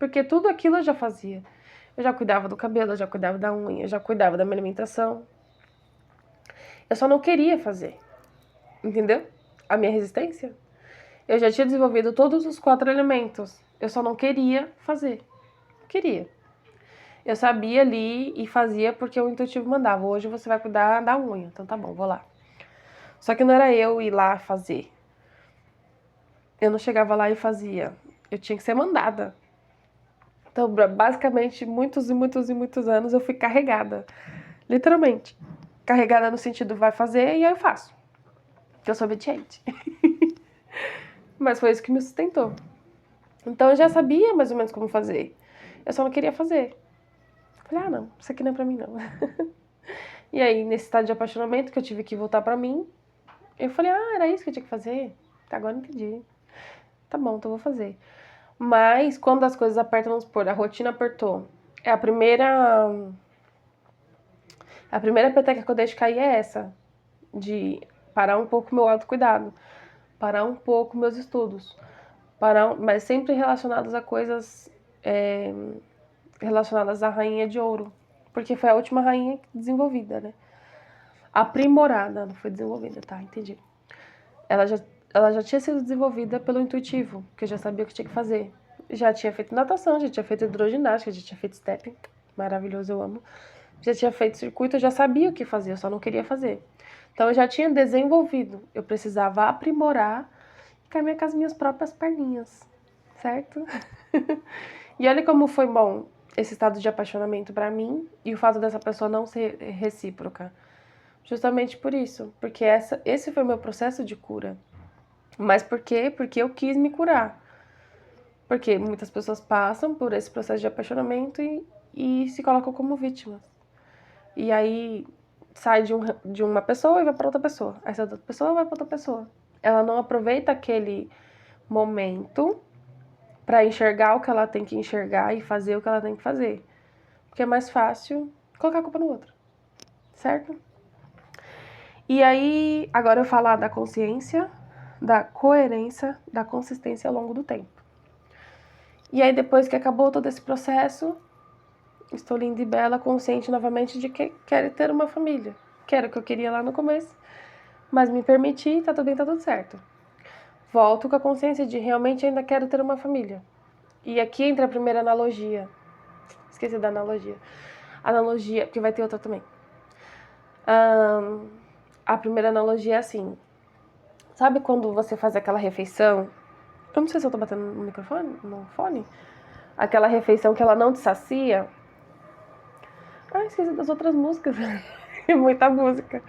Porque tudo aquilo eu já fazia. Eu já cuidava do cabelo, eu já cuidava da unha, eu já cuidava da minha alimentação. Eu só não queria fazer. Entendeu? A minha resistência. Eu já tinha desenvolvido todos os 4 elementos. Eu só não queria fazer. Queria. Eu sabia ali e fazia porque o intuitivo mandava. Hoje você vai cuidar da unha. Então tá bom, vou lá. Só que não era eu ir lá fazer. Eu não chegava lá e fazia. Eu tinha que ser mandada. Então, basicamente, muitos anos eu fui carregada. Literalmente. Carregada no sentido vai fazer e aí eu faço. Porque eu sou obediente. Mas foi isso que me sustentou. Então eu já sabia mais ou menos como fazer. Eu só não queria fazer. Falei, não, isso aqui não é pra mim não. E aí, nesse estado de apaixonamento que eu tive que voltar pra mim, eu falei, era isso que eu tinha que fazer? Tá, agora eu entendi. Tá bom, então eu vou fazer. Mas quando as coisas apertam, vamos supor, a rotina apertou. É a primeira peteca que eu deixo cair é essa. De parar um pouco meu autocuidado. Parar um pouco meus estudos. Mas sempre relacionados a coisas relacionadas à rainha de ouro. Porque foi a última rainha desenvolvida, né? Aprimorada, não foi desenvolvida, tá? Entendi. Ela já tinha sido desenvolvida pelo intuitivo, que eu já sabia o que tinha que fazer. Já tinha feito natação, já tinha feito hidroginástica, já tinha feito stepping. Maravilhoso, eu amo. Já tinha feito circuito, eu já sabia o que fazer, eu só não queria fazer. Então eu já tinha desenvolvido. Eu precisava aprimorar e caminhar com as minhas próprias perninhas, certo? E olha como foi bom esse estado de apaixonamento pra mim e o fato dessa pessoa não ser recíproca. Justamente por isso, porque esse foi o meu processo de cura. Mas por quê? Porque eu quis me curar. Porque muitas pessoas passam por esse processo de apaixonamento e se colocam como vítimas. E aí sai de uma pessoa e vai para outra pessoa. Aí sai da outra pessoa e vai para outra pessoa. Ela não aproveita aquele momento para enxergar o que ela tem que enxergar e fazer o que ela tem que fazer. Porque é mais fácil colocar a culpa no outro. Certo? E aí, agora eu falar da consciência, da coerência, da consistência ao longo do tempo. E aí, depois que acabou todo esse processo, estou linda e bela, consciente novamente de que quero ter uma família. Quero o que eu queria lá no começo, mas me permiti, tá tudo bem, tá tudo certo. Volto com a consciência de realmente ainda quero ter uma família. E aqui entra a primeira analogia. Esqueci da analogia. analogia, porque vai ter outra também. A primeira analogia é assim, sabe quando você faz aquela refeição, eu não sei se eu tô batendo no microfone, no fone, aquela refeição que ela não te sacia. Esqueci das outras músicas, muita música.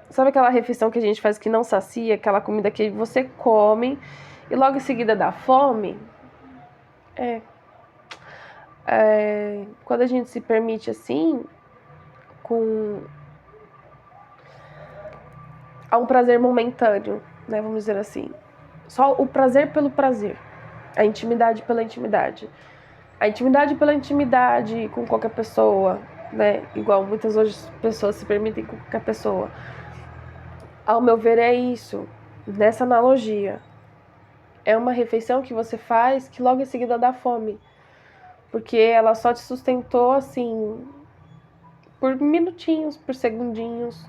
Sabe aquela refeição que a gente faz que não sacia, aquela comida que você come e logo em seguida dá fome? Quando a gente se permite assim, há um prazer momentâneo, né, vamos dizer assim. Só o prazer pelo prazer, a intimidade pela intimidade. A intimidade pela intimidade com qualquer pessoa, né, igual muitas hoje pessoas se permitem com qualquer pessoa. Ao meu ver é isso, nessa analogia. É uma refeição que você faz que logo em seguida dá fome. Porque ela só te sustentou assim, por minutinhos, por segundinhos.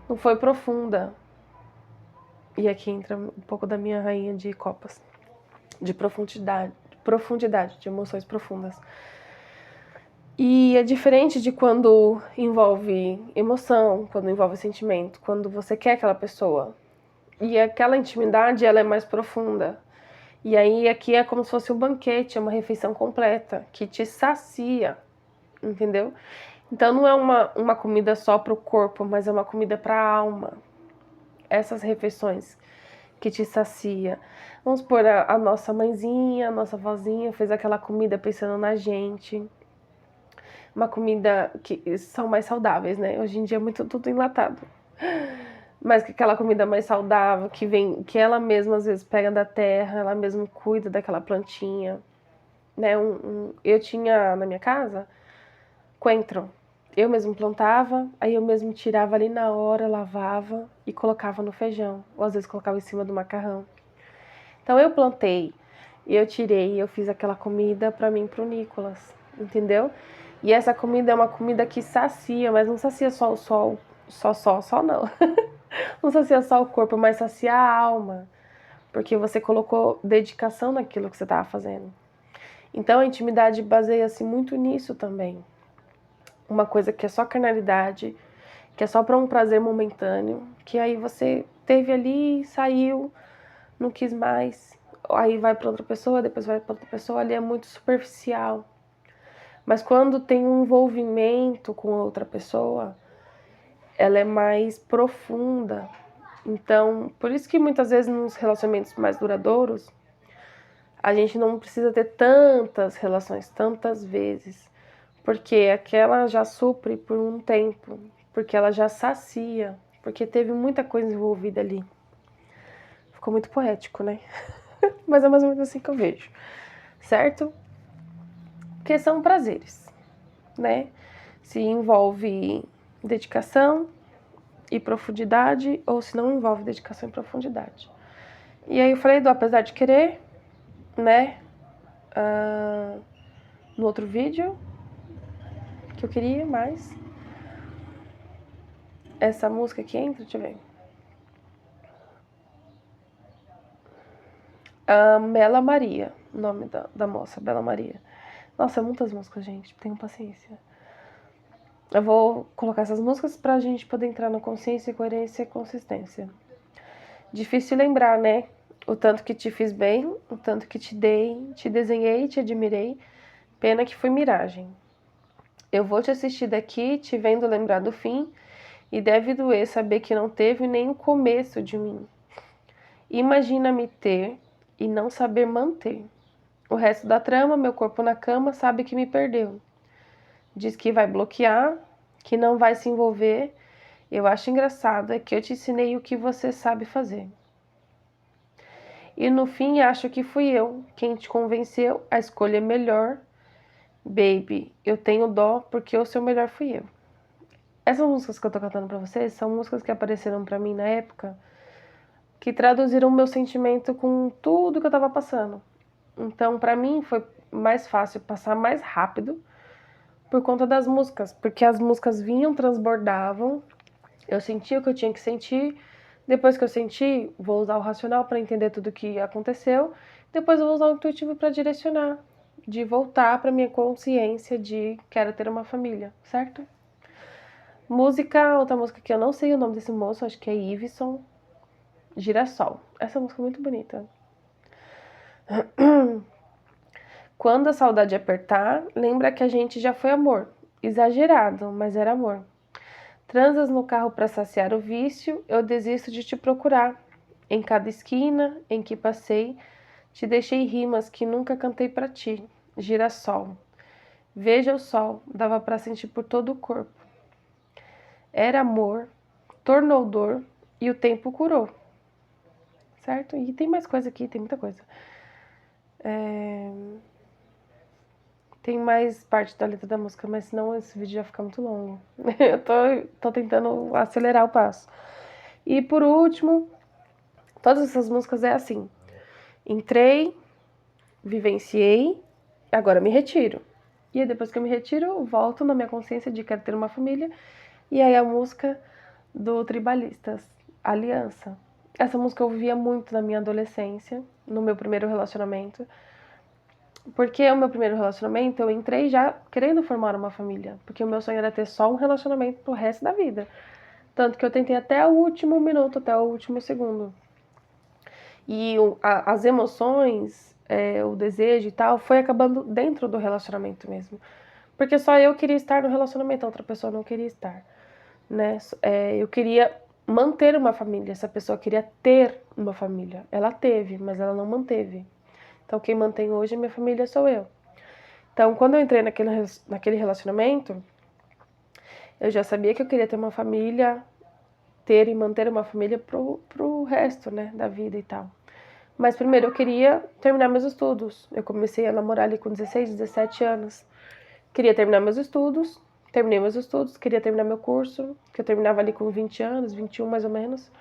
Não foi profunda. E aqui entra um pouco da minha rainha de copas. De profundidade, de emoções profundas. E é diferente de quando envolve emoção, quando envolve sentimento, quando você quer aquela pessoa. E aquela intimidade, ela é mais profunda. E aí aqui é como se fosse um banquete, é uma refeição completa, que te sacia, entendeu? Então não é uma comida só para o corpo, mas é uma comida para a alma. Essas refeições que te sacia. Vamos supor, a nossa mãezinha, a nossa vozinha fez aquela comida pensando na gente. Uma comida que são mais saudáveis, né? Hoje em dia é muito tudo enlatado. Mas que aquela comida mais saudável, que ela mesma às vezes pega da terra, ela mesma cuida daquela plantinha, né? Eu tinha na minha casa coentro. Eu mesmo plantava, aí eu mesmo tirava ali na hora, lavava e colocava no feijão, ou às vezes colocava em cima do macarrão. Então eu plantei, eu tirei, eu fiz aquela comida para mim e pro Nicolas, entendeu? E essa comida é uma comida que sacia, mas não sacia só não. Não sacia só o corpo, mas sacia a alma, porque você colocou dedicação naquilo que você estava fazendo. Então a intimidade baseia-se muito nisso também. Uma coisa que é só carnalidade, que é só para um prazer momentâneo, que aí você teve ali, saiu, não quis mais, aí vai para outra pessoa, depois vai para outra pessoa, ali é muito superficial. Mas quando tem um envolvimento com outra pessoa, ela é mais profunda. Então, por isso que muitas vezes nos relacionamentos mais duradouros, a gente não precisa ter tantas relações, tantas vezes, porque aquela já supre por um tempo, porque ela já sacia, porque teve muita coisa envolvida ali. Ficou muito poético, né? Mas é mais ou menos assim que eu vejo, certo? Porque são prazeres, né? Se envolve dedicação e profundidade, ou se não envolve dedicação e profundidade. E aí eu falei do apesar de querer, né? No outro vídeo, que eu queria mais. Essa música que entra, deixa eu ver. Bela Maria, o nome da moça, Bela Maria. Nossa, muitas músicas, gente, tenham paciência. Eu vou colocar essas músicas pra gente poder entrar na consciência, coerência e consistência. Difícil lembrar, né? O tanto que te fiz bem, o tanto que te dei, te desenhei, te admirei. Pena que foi miragem. Eu vou te assistir daqui, te vendo lembrar do fim, e deve doer saber que não teve nem o começo de mim. Imagina me ter e não saber manter. O resto da trama, meu corpo na cama, sabe que me perdeu. Diz que vai bloquear, que não vai se envolver. Eu acho engraçado é que eu te ensinei o que você sabe fazer. E no fim acho que fui eu quem te convenceu a escolha melhor. Baby, eu tenho dó porque o seu melhor fui eu. Essas músicas que eu tô cantando pra vocês são músicas que apareceram pra mim na época, que traduziram o meu sentimento com tudo que eu tava passando. Então, pra mim foi mais fácil passar mais rápido por conta das músicas, porque as músicas vinham, transbordavam, eu sentia o que eu tinha que sentir, depois que eu senti, vou usar o racional para entender tudo o que aconteceu, depois eu vou usar o intuitivo para direcionar, de voltar para minha consciência de quero ter uma família, certo? Música, outra música que eu não sei o nome desse moço, acho que é Iveson, Girassol. Essa música é muito bonita. Quando a saudade apertar, lembra que a gente já foi amor. Exagerado, mas era amor. Transas no carro para saciar o vício, eu desisto de te procurar. Em cada esquina em que passei, te deixei rimas que nunca cantei para ti. Girassol. Veja o sol, dava para sentir por todo o corpo. Era amor, tornou dor e o tempo curou. Certo? E tem mais coisa aqui, tem muita coisa. Tem mais parte da letra da música, mas senão esse vídeo já fica muito longo. Eu tô tentando acelerar o passo. E por último, todas essas músicas é assim. Entrei, vivenciei, agora me retiro. E aí depois que eu me retiro, eu volto na minha consciência de quero ter uma família. E aí a música do Tribalistas, Aliança. Essa música eu ouvia muito na minha adolescência, no meu primeiro relacionamento. Porque o meu primeiro relacionamento, eu entrei já querendo formar uma família. Porque o meu sonho era ter só um relacionamento pro resto da vida. Tanto que eu tentei até o último minuto, até o último segundo. E as emoções, o desejo e tal, foi acabando dentro do relacionamento mesmo. Porque só eu queria estar no relacionamento, a outra pessoa não queria estar. Né? Eu queria manter uma família, essa pessoa queria ter uma família. Ela teve, mas ela não manteve. Então quem mantém hoje a minha família sou eu. Então quando eu entrei naquele relacionamento, eu já sabia que eu queria ter uma família, ter e manter uma família pro resto, né, da vida e tal. Mas primeiro eu queria terminar meus estudos. Eu comecei a namorar ali com 16, 17 anos. Queria terminar meus estudos, terminei meus estudos, queria terminar meu curso, que eu terminava ali com 20 anos, 21 mais ou menos.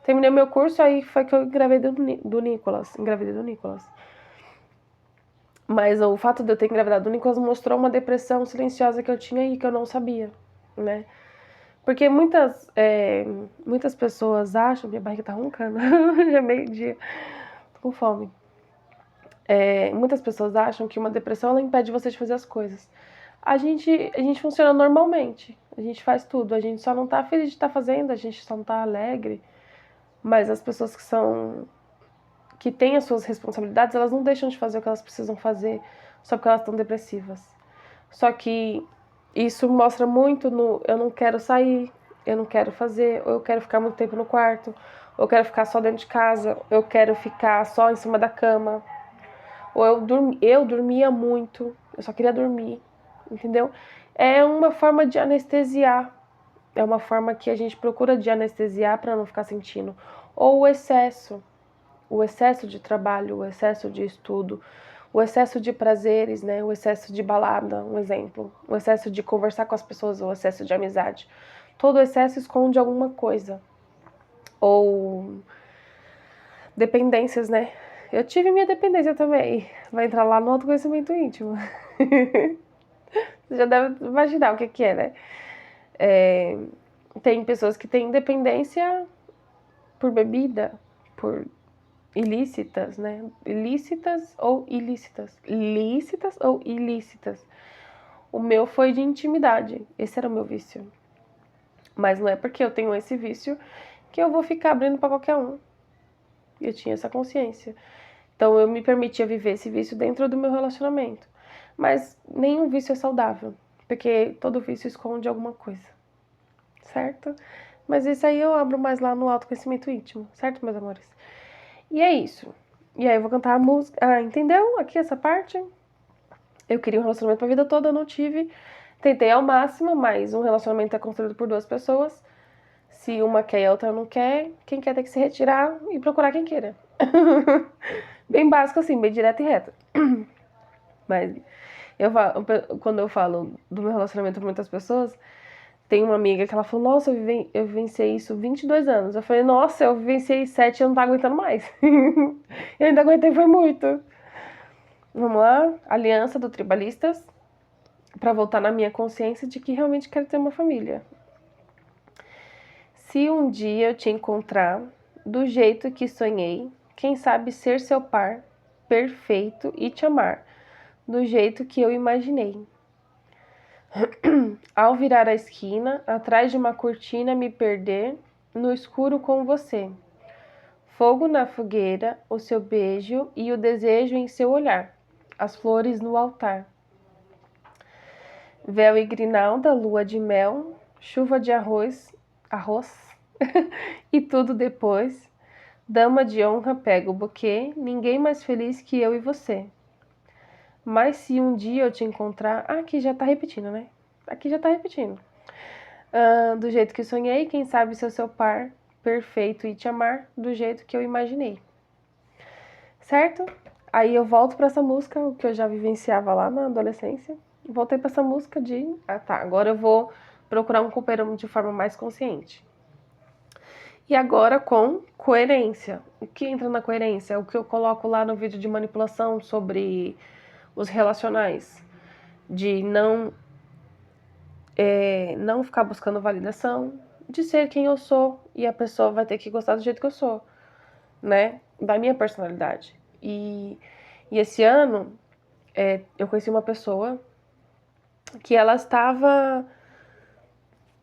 Terminei meu curso, aí foi que eu engravidei do Nicolas. Mas o fato de eu ter engravidado do Nicolas mostrou uma depressão silenciosa que eu tinha e que eu não sabia, né? Porque muitas pessoas acham... Minha barriga tá roncando, já é meio-dia, tô com fome. Muitas pessoas acham que uma depressão ela impede você de fazer as coisas. A gente funciona normalmente, a gente faz tudo, a gente só não tá feliz de estar fazendo, a gente só não tá alegre, mas as pessoas que têm as suas responsabilidades, elas não deixam de fazer o que elas precisam fazer só porque elas estão depressivas. Só que isso mostra muito no eu não quero sair, eu não quero fazer, ou eu quero ficar muito tempo no quarto, ou eu quero ficar só dentro de casa, eu quero ficar só em cima da cama, ou eu dormia muito, eu só queria dormir, entendeu? É uma forma de anestesiar, é uma forma que a gente procura de anestesiar para não ficar sentindo. Ou o excesso de trabalho, o excesso de estudo, o excesso de prazeres, né? O excesso de balada, um exemplo. O excesso de conversar com as pessoas, o excesso de amizade. Todo excesso esconde alguma coisa. Ou dependências, né? Eu tive minha dependência também. Vai entrar lá no autoconhecimento íntimo. Você já deve imaginar o que é, né? Tem pessoas que têm dependência por bebida, por ilícitas, né? Ilícitas ou ilícitas. Lícitas ou ilícitas. O meu foi de intimidade. Esse era o meu vício. Mas não é porque eu tenho esse vício que eu vou ficar abrindo para qualquer um. Eu tinha essa consciência. Então eu me permitia viver esse vício dentro do meu relacionamento. Mas nenhum vício é saudável, porque todo vício esconde alguma coisa. Certo? Mas isso aí eu abro mais lá no autoconhecimento íntimo, certo, meus amores? E é isso. E aí eu vou cantar a música. Ah, entendeu? Aqui essa parte. Eu queria um relacionamento pra vida toda, eu não tive. Tentei ao máximo, mas um relacionamento é construído por duas pessoas. Se uma quer e a outra não quer, quem quer tem que se retirar e procurar quem queira. Bem básico assim, bem direto e reto. Mas quando eu falo do meu relacionamento com muitas pessoas, tem uma amiga que ela falou, nossa, eu vivenciei isso 22 anos. Eu falei, nossa, eu vivenciei 7 e eu não tá aguentando mais. Eu ainda aguentei, foi muito. Vamos lá, Aliança do Tribalistas, pra voltar na minha consciência de que realmente quero ter uma família. Se um dia eu te encontrar do jeito que sonhei, quem sabe ser seu par perfeito e te amar. do jeito que eu imaginei. Ao virar a esquina, atrás de uma cortina, me perder no escuro com você. Fogo na fogueira, o seu beijo e o desejo em seu olhar. As flores no altar. Véu e grinalda, lua de mel, chuva de arroz e tudo depois. Dama de honra pega o buquê, ninguém mais feliz que eu e você. Mas se um dia eu te encontrar... aqui já tá repetindo, né? Aqui já tá repetindo. Do jeito que sonhei, quem sabe ser seu par perfeito e te amar do jeito que eu imaginei. Certo? Aí eu volto pra essa música, o que eu já vivenciava lá na adolescência. Voltei pra essa música de... agora eu vou procurar um companheiro de forma mais consciente. E agora com coerência. O que entra na coerência? É o que eu coloco lá no vídeo de manipulação sobre os relacionais. De não ficar buscando validação, de ser quem eu sou, e a pessoa vai ter que gostar do jeito que eu sou, né? Da minha personalidade. E esse ano, eu conheci uma pessoa que ela estava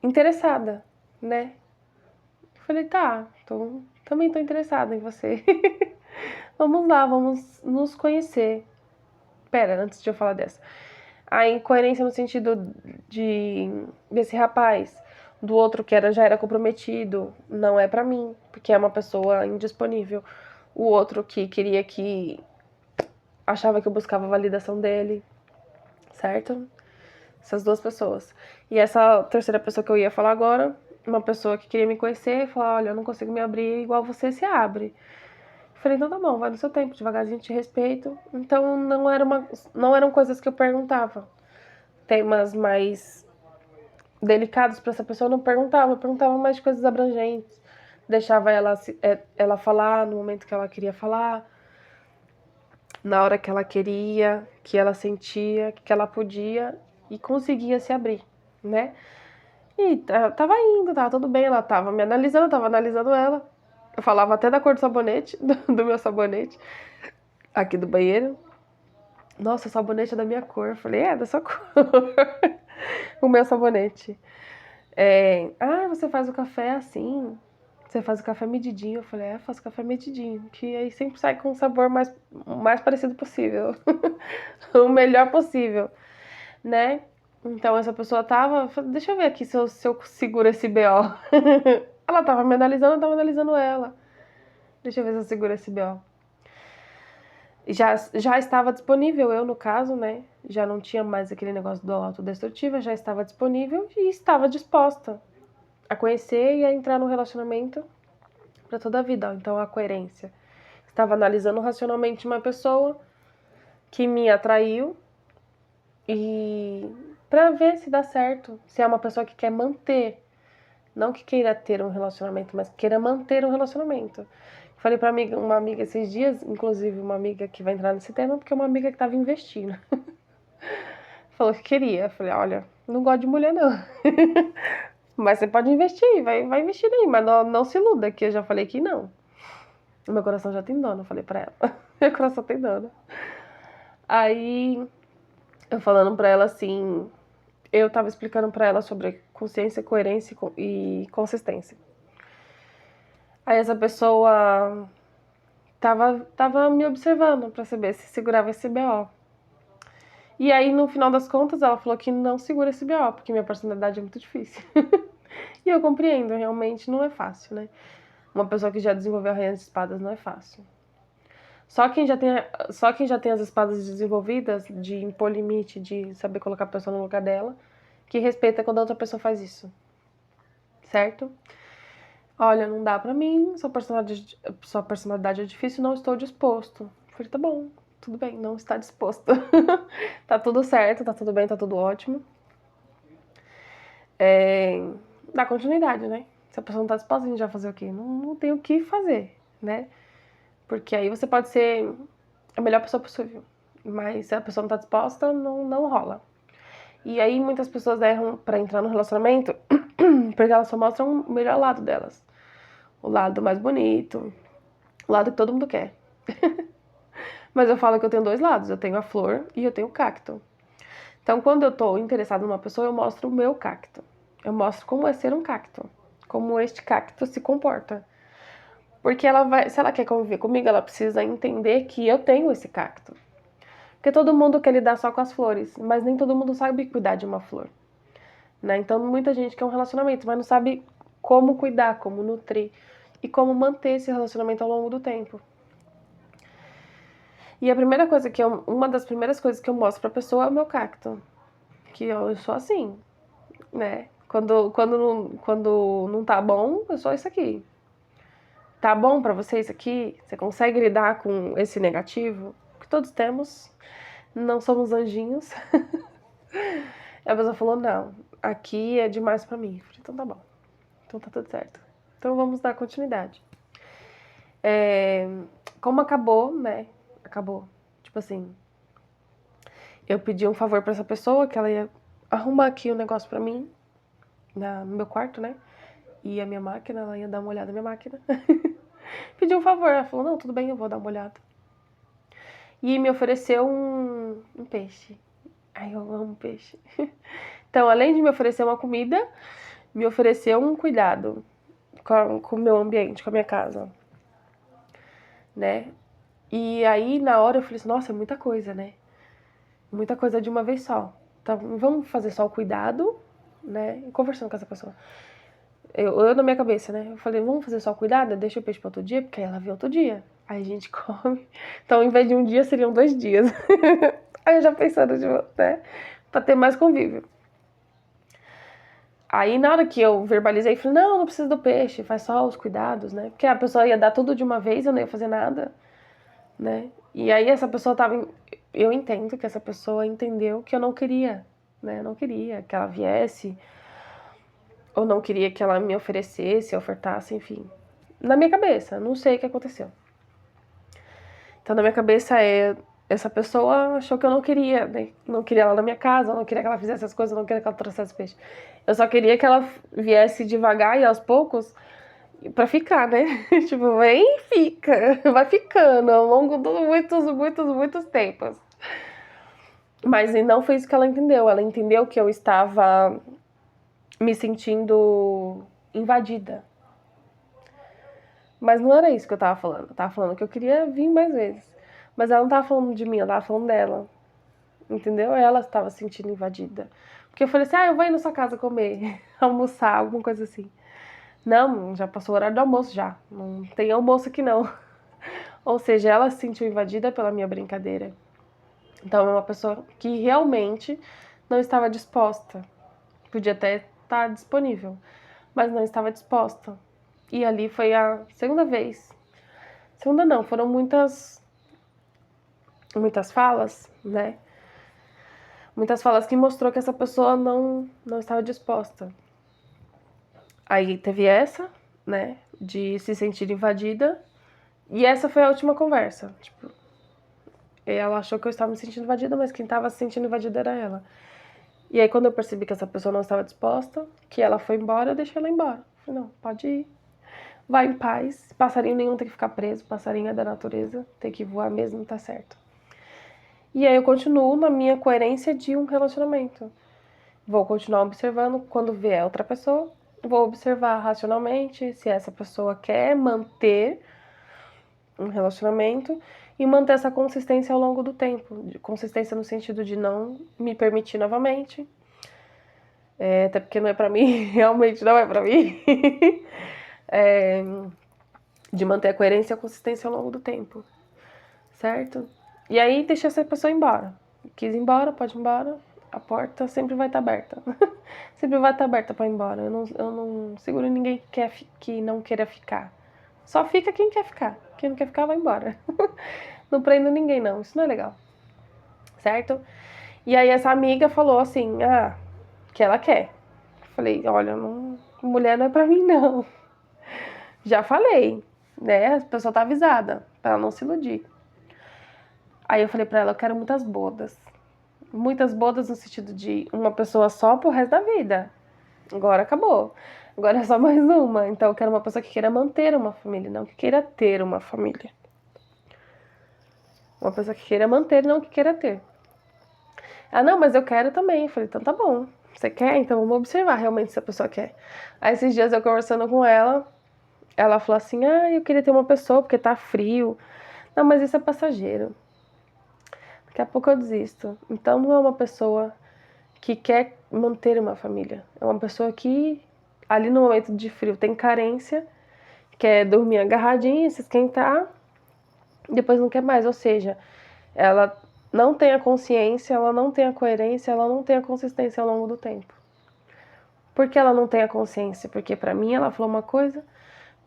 interessada, né? Eu falei, tá, também tô interessada em você. Vamos lá, vamos nos conhecer. Pera, antes de eu falar dessa. A incoerência no sentido desse rapaz, do outro que já era comprometido, não é pra mim, porque é uma pessoa indisponível. O outro que queria achava que eu buscava a validação dele, certo? Essas duas pessoas. E essa terceira pessoa que eu ia falar agora, uma pessoa que queria me conhecer e falar, olha, eu não consigo me abrir igual você se abre. Eu falei, então tá bom, vai no seu tempo, devagarzinho, te respeito. Então não eram coisas que eu perguntava. Temas mais delicados para essa pessoa eu não perguntava, eu perguntava mais de coisas abrangentes. Deixava ela falar no momento que ela queria falar, na hora que ela queria, que ela sentia, que ela podia e conseguia se abrir, né? E tava indo, tava tudo bem, ela tava me analisando, eu tava analisando ela. Eu falava até da cor do sabonete, do meu sabonete, aqui do banheiro. Nossa, o sabonete é da minha cor. Eu falei, da sua cor. O meu sabonete. Você faz o café assim? Você faz o café medidinho? Eu falei, eu faço café medidinho. Que aí sempre sai com o sabor mais parecido possível. O melhor possível, né? Então essa pessoa tava... Deixa eu ver aqui se eu seguro esse BO. Ela tava me analisando, eu tava analisando ela. Deixa eu ver se eu seguro esse BO. Já estava disponível, eu no caso, né? Já não tinha mais aquele negócio do autodestrutivo, já estava disponível e estava disposta a conhecer e a entrar no relacionamento para toda a vida. Então, a coerência. Estava analisando racionalmente uma pessoa que me atraiu e para ver se dá certo, se é uma pessoa que quer manter, não que queira ter um relacionamento, mas que queira manter um relacionamento. Falei pra uma amiga esses dias, inclusive uma amiga que vai entrar nesse tema, porque é uma amiga que tava investindo. Falou que queria. Falei, olha, não gosto de mulher não. Mas você pode investir, vai investir aí, mas não se iluda, que eu já falei que não. O meu coração já tem dono, eu falei pra ela. Meu coração tem dono. Aí, eu falando pra ela assim, eu tava explicando pra ela sobre consciência, coerência e consistência. Aí essa pessoa tava me observando pra saber se segurava esse BO. E aí, no final das contas, ela falou que não segura esse BO, porque minha personalidade é muito difícil. E eu compreendo, realmente não é fácil, né? Uma pessoa que já desenvolveu a rainha de espadas não é fácil. Só quem já tem as espadas desenvolvidas, de impor limite, de saber colocar a pessoa no lugar dela, que respeita quando a outra pessoa faz isso. Certo? Olha, não dá pra mim, sua personalidade é difícil, não estou disposto. Eu falei, tá bom, tudo bem, não está disposto. Tá tudo certo, tá tudo bem, tá tudo ótimo. Dá continuidade, né? Se a pessoa não tá disposta, a gente vai fazer o quê? Não tem o que fazer, né? Porque aí você pode ser a melhor pessoa possível, mas se a pessoa não tá disposta, não rola. E aí muitas pessoas erram pra entrar no relacionamento porque elas só mostram o melhor lado delas. O lado mais bonito, o lado que todo mundo quer. Mas eu falo que eu tenho dois lados, eu tenho a flor e eu tenho o cacto. Então, quando eu tô interessada numa pessoa, eu mostro o meu cacto. Eu mostro como é ser um cacto, como este cacto se comporta. Porque ela vai, se ela quer conviver comigo, ela precisa entender que eu tenho esse cacto. Porque todo mundo quer lidar só com as flores, mas nem todo mundo sabe cuidar de uma flor, né? Então, muita gente quer um relacionamento, mas não sabe como cuidar, como nutrir e como manter esse relacionamento ao longo do tempo. E a primeira coisa uma das primeiras coisas que eu mostro pra pessoa é o meu cacto. Que eu sou assim, né? Quando não tá bom, eu sou isso aqui. Tá bom pra você isso aqui? Você consegue lidar com esse negativo? Que todos temos. Não somos anjinhos. E a pessoa falou, não, aqui é demais pra mim. Eu falei, então tá bom. Então tá tudo certo. Então vamos dar continuidade. Como acabou, né? Acabou. Tipo assim, eu pedi um favor pra essa pessoa, que ela ia arrumar aqui um negócio pra mim, no meu quarto, né? E a minha máquina, ela ia dar uma olhada na minha máquina. Pedi um favor, ela falou, não, tudo bem, eu vou dar uma olhada. E me ofereceu um peixe. Ai, eu amo peixe. Então, além de me oferecer uma comida, me ofereceu um cuidado com o meu ambiente, com a minha casa, né? E aí, na hora, eu falei assim, nossa, é muita coisa, né? Muita coisa de uma vez só. Então, vamos fazer só o cuidado, né? E conversando com essa pessoa. Eu na minha cabeça, né? Eu falei, vamos fazer só o cuidado, deixa o peixe para outro dia, porque aí ela vê outro dia. Aí a gente come. Então, em vez de um dia, seriam 2 dias. Aí eu já pensando, tipo, né? Pra ter mais convívio. Aí, na hora que eu verbalizei, falei, não precisa do peixe, faz só os cuidados, né? Porque a pessoa ia dar tudo de uma vez, eu não ia fazer nada, né? E aí essa pessoa tava... Eu entendo que essa pessoa entendeu que eu não queria, né? Eu não queria que ela viesse, ou não queria que ela me oferecesse, ofertasse, enfim. Na minha cabeça, não sei o que aconteceu. Então, na minha cabeça essa pessoa achou que eu não queria, né? Não queria ela na minha casa, eu não queria que ela fizesse as coisas, eu não queria que ela trouxesse peixe. Eu só queria que ela viesse devagar e aos poucos pra ficar, né? Tipo, vem e fica. Vai ficando ao longo de muitos tempos. Mas não foi isso que ela entendeu. Ela entendeu que eu estava me sentindo invadida. Mas não era isso que eu tava falando. Eu tava falando que eu queria vir mais vezes. Mas ela não tava falando de mim, ela tava falando dela. Entendeu? Ela estava se sentindo invadida. Porque eu falei assim, eu vou ir na sua casa comer, almoçar, alguma coisa assim. Não, já passou o horário do almoço já. Não tem almoço aqui não. Ou seja, ela se sentiu invadida pela minha brincadeira. Então é uma pessoa que realmente não estava disposta. Podia até estar disponível, mas não estava disposta. E ali foi a segunda vez. Segunda não, foram muitas falas, né? Muitas falas que mostrou que essa pessoa não estava disposta. Aí teve essa, né, de se sentir invadida. E essa foi a última conversa. Tipo, ela achou que eu estava me sentindo invadida, mas quem estava se sentindo invadida era ela. E aí quando eu percebi que essa pessoa não estava disposta, que ela foi embora, eu deixei ela embora. Falei, não, pode ir. Vai em paz. Passarinho nenhum tem que ficar preso. Passarinho é da natureza. Tem que voar mesmo, tá certo. E aí eu continuo na minha coerência de um relacionamento. Vou continuar observando quando vier outra pessoa. Vou observar racionalmente se essa pessoa quer manter um relacionamento e manter essa consistência ao longo do tempo. Consistência no sentido de não me permitir novamente. Até porque não é pra mim, realmente não é pra mim. De manter a coerência e a consistência ao longo do tempo. Certo? E aí deixa essa pessoa embora. Quis ir embora, pode ir embora. A porta sempre vai estar aberta. Sempre vai estar aberta pra ir embora. Eu não seguro ninguém que não queira ficar. Só fica quem quer ficar. Quem não quer ficar, vai embora. Não prendo ninguém, não. Isso não é legal. Certo? E aí essa amiga falou assim, que ela quer. Falei, olha, mulher não é pra mim, não. Já falei, né? A pessoa tá avisada, pra ela não se iludir. Aí eu falei pra ela, eu quero muitas bodas. Muitas bodas no sentido de uma pessoa só pro resto da vida. Agora acabou. Agora é só mais uma. Então eu quero uma pessoa que queira manter uma família, não que queira ter uma família. Uma pessoa que queira manter e não que queira ter. Ah, não, mas eu quero também. Eu falei, então tá bom. Você quer? Então vamos observar realmente se a pessoa quer. Aí esses dias eu conversando com ela falou assim, eu queria ter uma pessoa porque tá frio. Não, mas isso é passageiro. Daqui a pouco eu desisto. Então não é uma pessoa que quer manter uma família. É uma pessoa que ali no momento de frio tem carência, quer dormir agarradinha, se esquentar, depois não quer mais. Ou seja, ela não tem a consciência, ela não tem a coerência, ela não tem a consistência ao longo do tempo. Por que ela não tem a consciência? Porque pra mim ela falou uma coisa,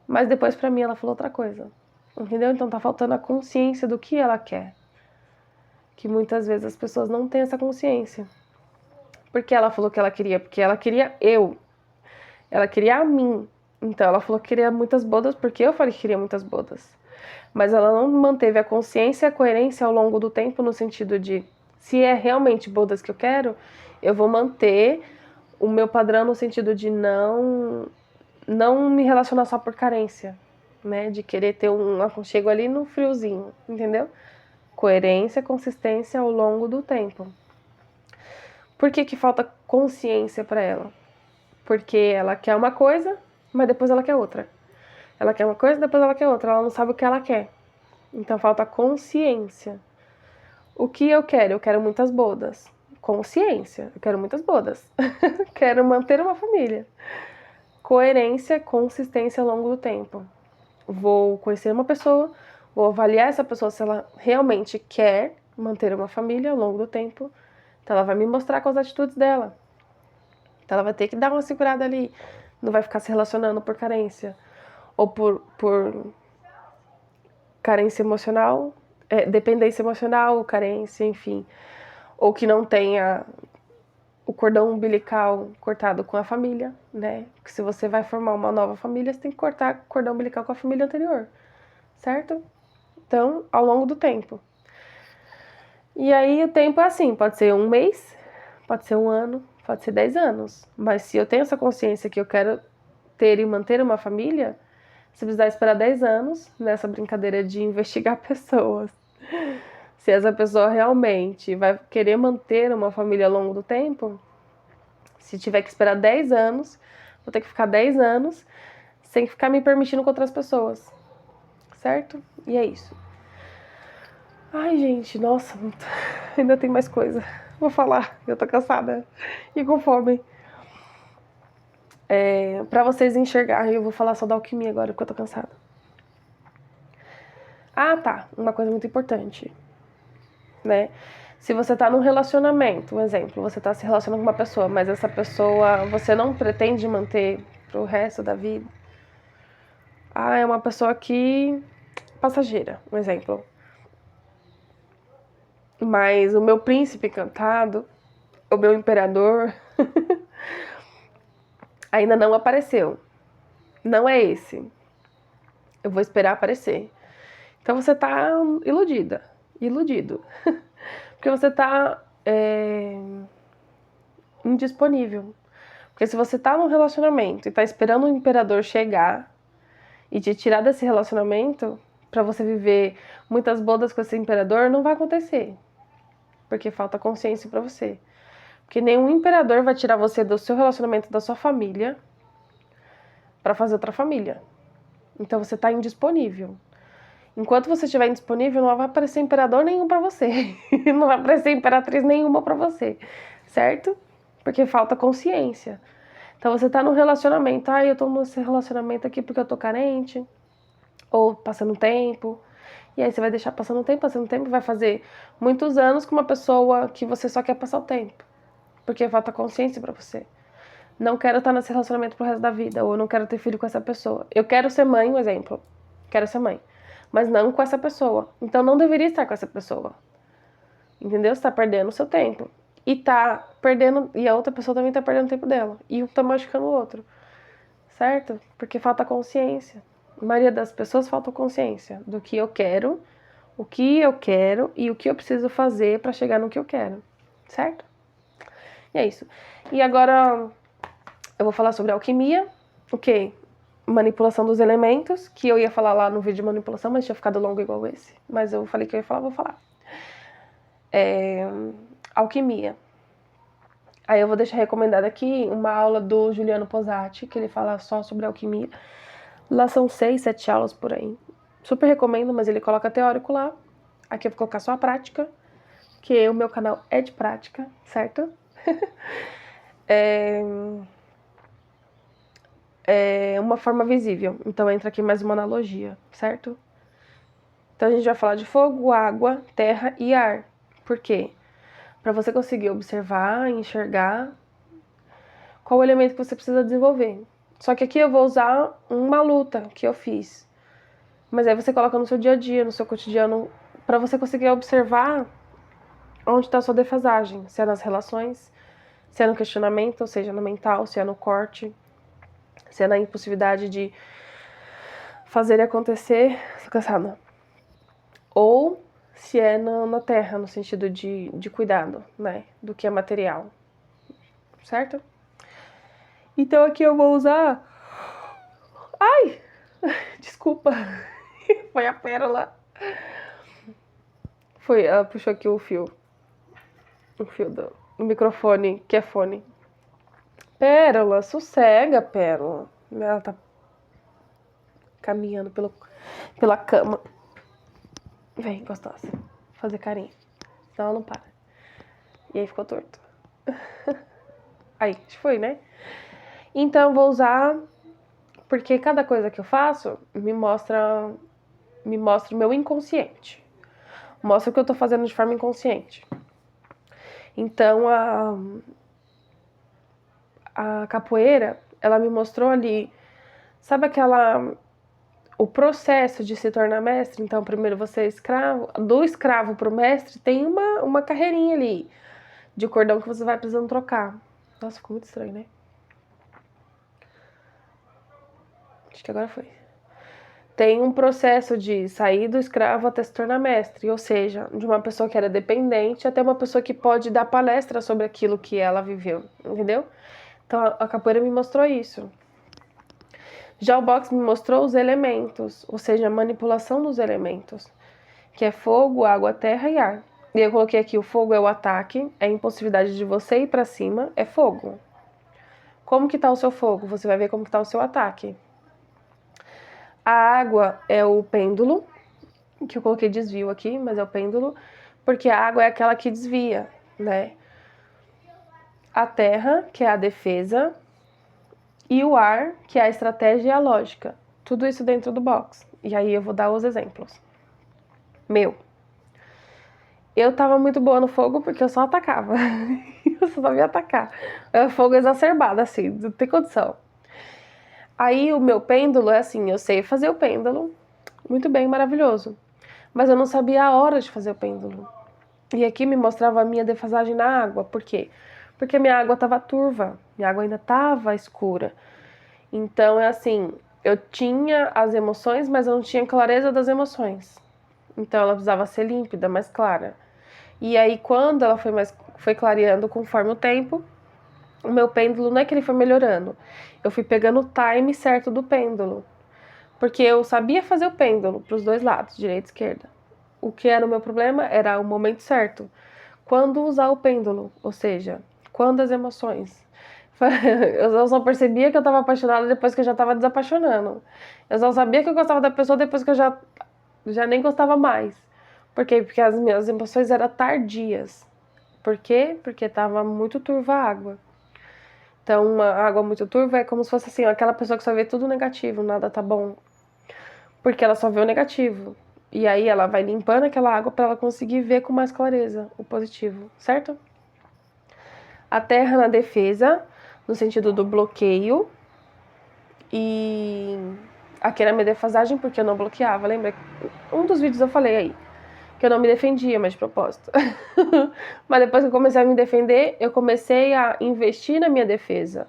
mas depois pra mim ela falou outra coisa. Entendeu? Então tá faltando a consciência do que ela quer. Que muitas vezes as pessoas não têm essa consciência. Por que ela falou que ela queria? Porque ela queria eu. Ela queria a mim. Então ela falou que queria muitas bodas porque eu falei que queria muitas bodas. Mas ela não manteve a consciência e a coerência ao longo do tempo no sentido de se é realmente bodas que eu quero, eu vou manter o meu padrão no sentido de não me relacionar só por carência, né? De querer ter um aconchego ali no friozinho, entendeu? Coerência, consistência ao longo do tempo. Por que falta consciência para ela? Porque ela quer uma coisa, mas depois ela quer outra. Ela quer uma coisa, depois ela quer outra. Ela não sabe o que ela quer. Então falta consciência. O que eu quero? Eu quero muitas bodas. Consciência. Eu quero muitas bodas. Quero manter uma família. Coerência, consistência ao longo do tempo. Vou conhecer uma pessoa, vou avaliar essa pessoa se ela realmente quer manter uma família ao longo do tempo. Então ela vai me mostrar com as atitudes dela. Então ela vai ter que dar uma segurada ali. Não vai ficar se relacionando por carência. Ou por carência emocional, dependência emocional, carência, enfim. Ou que não tenha o cordão umbilical cortado com a família, né? Porque se você vai formar uma nova família, você tem que cortar o cordão umbilical com a família anterior, certo? Então, ao longo do tempo. E aí o tempo é assim, pode ser um mês, pode ser um ano, pode ser 10 anos. Mas se eu tenho essa consciência que eu quero ter e manter uma família, você precisar esperar 10 anos nessa brincadeira de investigar pessoas. Se essa pessoa realmente vai querer manter uma família ao longo do tempo, se tiver que esperar 10 anos, vou ter que ficar 10 anos sem ficar me permitindo com outras pessoas. Certo? E é isso. Ai, gente, nossa, ainda tem mais coisa. Vou falar, eu tô cansada e com fome. Pra vocês enxergarem, eu vou falar só da alquimia agora, porque eu tô cansada. Ah, tá, uma coisa muito importante, né? Se você tá num relacionamento, um exemplo, você tá se relacionando com uma pessoa, mas essa pessoa você não pretende manter pro resto da vida. É uma pessoa que passageira, um exemplo. Mas o meu príncipe encantado, o meu imperador, ainda não apareceu. Não é esse. Eu vou esperar aparecer. Então você tá iludida, iludido. Porque você tá indisponível. Porque se você tá num relacionamento e tá esperando o imperador chegar e te tirar desse relacionamento pra você viver muitas bodas com esse imperador, não vai acontecer. Porque falta consciência pra você. Porque nenhum imperador vai tirar você do seu relacionamento, da sua família, pra fazer outra família. Então você tá indisponível. Enquanto você estiver indisponível, não vai aparecer imperador nenhum pra você. Não vai aparecer imperatriz nenhuma pra você. Certo? Porque falta consciência. Então você tá num relacionamento. Eu tô nesse relacionamento aqui porque eu tô carente. Ou passando tempo. E aí você vai deixar passando tempo, vai fazer muitos anos com uma pessoa que você só quer passar o tempo. Porque falta consciência pra você. Não quero estar nesse relacionamento pro resto da vida. Ou eu não quero ter filho com essa pessoa. Eu quero ser mãe, um exemplo. Quero ser mãe. Mas não com essa pessoa. Então não deveria estar com essa pessoa. Entendeu? Você tá perdendo o seu tempo. E tá perdendo. E a outra pessoa também tá perdendo o tempo dela. E um tá machucando o outro. Certo? Porque falta consciência. A maioria das pessoas falta consciência do que eu quero, o que eu quero e o que eu preciso fazer pra chegar no que eu quero. Certo? E é isso. E agora eu vou falar sobre alquimia. O quê? manipulação dos elementos, que eu ia falar lá no vídeo de manipulação, mas tinha ficado longo igual esse. Mas eu falei que eu ia falar, vou falar. Alquimia. Aí eu vou deixar recomendado aqui uma aula do Juliano Posati, que ele fala só sobre alquimia. Lá são 6, 7 aulas por aí. Super recomendo, mas ele coloca teórico lá. Aqui eu vou colocar só a prática, que o meu canal é de prática, certo? É uma forma visível. Então entra aqui mais uma analogia, certo? Então a gente vai falar de fogo, água, terra e ar. Por quê? Para você conseguir observar, enxergar qual o elemento que você precisa desenvolver. Só que aqui eu vou usar uma luta que eu fiz. Mas aí você coloca no seu dia a dia, no seu cotidiano, para você conseguir observar onde está a sua defasagem. Se é nas relações, se é no questionamento, ou seja, no mental, se é no corte, se é na impossibilidade de fazer acontecer. Tô cansada. Ou se é na terra, no sentido de cuidado, né? Do que é material. Certo? Então aqui eu vou usar... Ai! Desculpa. Foi a pérola. Foi, ela puxou aqui o fio. O fio do microfone, que é fone. Pérola, sossega, Pérola. Ela tá caminhando pela cama. Vem, gostosa. Fazer carinho. Senão ela não para. E aí ficou torto. Aí, foi, né? Então, vou usar... Porque cada coisa que eu faço me mostra o meu inconsciente. Mostra o que eu tô fazendo de forma inconsciente. Então, a capoeira, ela me mostrou ali... Sabe o processo de se tornar mestre? Então, primeiro você é escravo. Do escravo pro mestre, tem uma carreirinha ali de cordão que você vai precisando trocar. Nossa, ficou muito estranho, né? Acho que agora foi. Tem um processo de sair do escravo até se tornar mestre, ou seja, de uma pessoa que era dependente até uma pessoa que pode dar palestra sobre aquilo que ela viveu, entendeu? Então a capoeira me mostrou isso. Já o boxe me mostrou os elementos, ou seja, a manipulação dos elementos, que é fogo, água, terra e ar. E eu coloquei aqui, o fogo é o ataque, é a impossibilidade de você ir pra cima, é fogo. Como que tá o seu fogo? Você vai ver como que tá o seu ataque. A água é o pêndulo, que eu coloquei desvio aqui, mas é o pêndulo, porque a água é aquela que desvia, né? A terra, que é a defesa, e o ar, que é a estratégia e a lógica. Tudo isso dentro do box. E aí eu vou dar os exemplos. Eu tava muito boa no fogo porque eu só atacava. Eu só sabia atacar. É fogo exacerbado, assim, não tem condição. Aí o meu pêndulo é assim, eu sei fazer o pêndulo, muito bem, maravilhoso. Mas eu não sabia a hora de fazer o pêndulo. E aqui me mostrava a minha defasagem na água. Por quê? Porque a minha água estava turva, minha água ainda estava escura. Então é assim, eu tinha as emoções, mas eu não tinha clareza das emoções. Então ela precisava ser límpida, mais clara. E aí quando ela foi clareando conforme o tempo, o meu pêndulo não é que ele foi melhorando. Eu fui pegando o time certo do pêndulo. Porque eu sabia fazer o pêndulo para os dois lados, direita e esquerda. O que era o meu problema era o momento certo. Quando usar o pêndulo, ou seja, quando as emoções. Eu só percebia que eu estava apaixonada depois que eu já estava desapaixonando. Eu só sabia que eu gostava da pessoa depois que eu já nem gostava mais. Por quê? Porque as minhas emoções eram tardias. Por quê? Porque estava muito turva a água. Então, uma água muito turva é como se fosse assim, aquela pessoa que só vê tudo negativo, nada tá bom. Porque ela só vê o negativo. E aí ela vai limpando aquela água para ela conseguir ver com mais clareza o positivo, certo? A terra na defesa, no sentido do bloqueio. E aqui era minha defasagem porque eu não bloqueava, lembra? Um dos vídeos eu falei aí que eu não me defendia, mas de propósito. Mas depois que eu comecei a me defender, eu comecei a investir na minha defesa,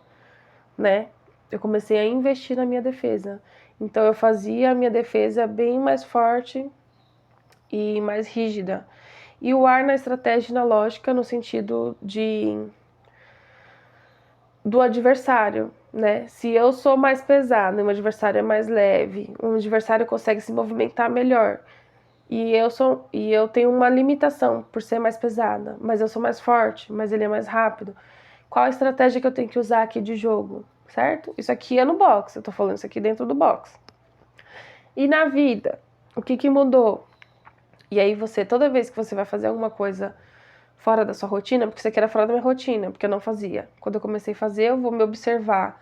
né? Eu comecei a investir na minha defesa. Então eu fazia a minha defesa bem mais forte e mais rígida. E o ar na estratégia e na lógica no sentido do adversário. né? Se eu sou mais pesada e o adversário é mais leve, o adversário consegue se movimentar melhor. E eu tenho uma limitação por ser mais pesada, mas eu sou mais forte, mas ele é mais rápido. Qual a estratégia que eu tenho que usar aqui de jogo, certo? Isso aqui é no boxe, eu tô falando isso aqui dentro do boxe. E na vida, o que que mudou? E aí você, toda vez que você vai fazer alguma coisa fora da sua rotina, porque isso aqui era fora da minha rotina, porque eu não fazia. Quando eu comecei a fazer, eu vou me observar.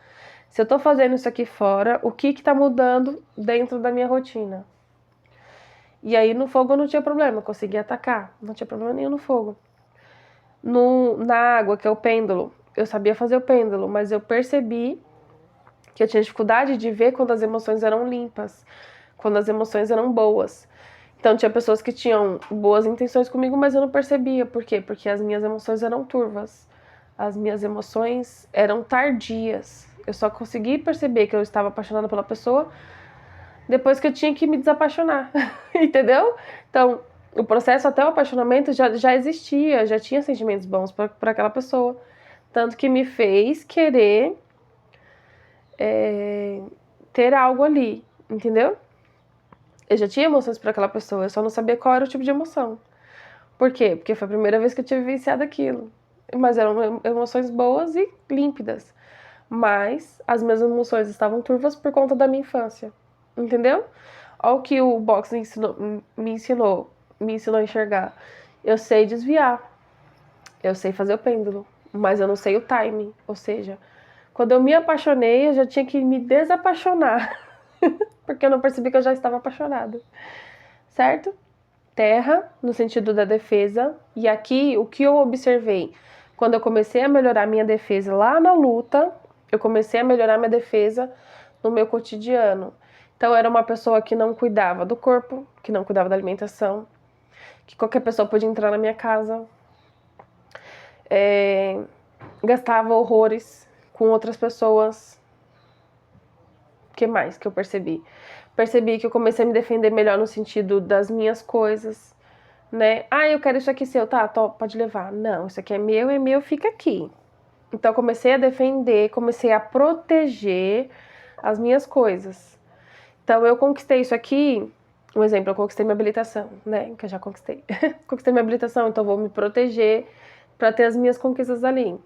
Se eu tô fazendo isso aqui fora, o que que tá mudando dentro da minha rotina? E aí no fogo eu não tinha problema, eu conseguia atacar, não tinha problema nenhum no fogo. Na água, que é o pêndulo, eu sabia fazer o pêndulo, mas eu percebi que eu tinha dificuldade de ver quando as emoções eram limpas, quando as emoções eram boas. Então tinha pessoas que tinham boas intenções comigo, mas eu não percebia. Por quê? Porque as minhas emoções eram turvas. As minhas emoções eram tardias. Eu só consegui perceber que eu estava apaixonada pela pessoa depois que eu tinha que me desapaixonar. Entendeu? Então, o processo até o apaixonamento já existia, já tinha sentimentos bons para aquela pessoa. Tanto que me fez querer ter algo ali, entendeu? Eu já tinha emoções por aquela pessoa, eu só não sabia qual era o tipo de emoção. Por quê? Porque foi a primeira vez que eu tinha vivenciado aquilo. Mas eram emoções boas e límpidas. Mas as minhas emoções estavam turvas por conta da minha infância. Entendeu? Olha o que o boxe me ensinou a enxergar. Eu sei desviar. Eu sei fazer o pêndulo. Mas eu não sei o timing. Ou seja, quando eu me apaixonei, eu já tinha que me desapaixonar. Porque eu não percebi que eu já estava apaixonada. Certo? Terra, no sentido da defesa. E aqui, o que eu observei? Quando eu comecei a melhorar minha defesa lá na luta, eu comecei a melhorar minha defesa no meu cotidiano. Então, eu era uma pessoa que não cuidava do corpo, que não cuidava da alimentação, que qualquer pessoa podia entrar na minha casa, gastava horrores com outras pessoas. O que mais que eu percebi? Percebi que eu comecei a me defender melhor no sentido das minhas coisas, né? Ah, eu quero isso aqui seu, tá, pode levar. Não, isso aqui é meu, fica aqui. Então, eu comecei a defender, comecei a proteger as minhas coisas. Então, eu conquistei isso aqui, um exemplo, eu conquistei minha habilitação, né? Que eu já conquistei. Conquistei minha habilitação, então vou me proteger para ter as minhas conquistas ali.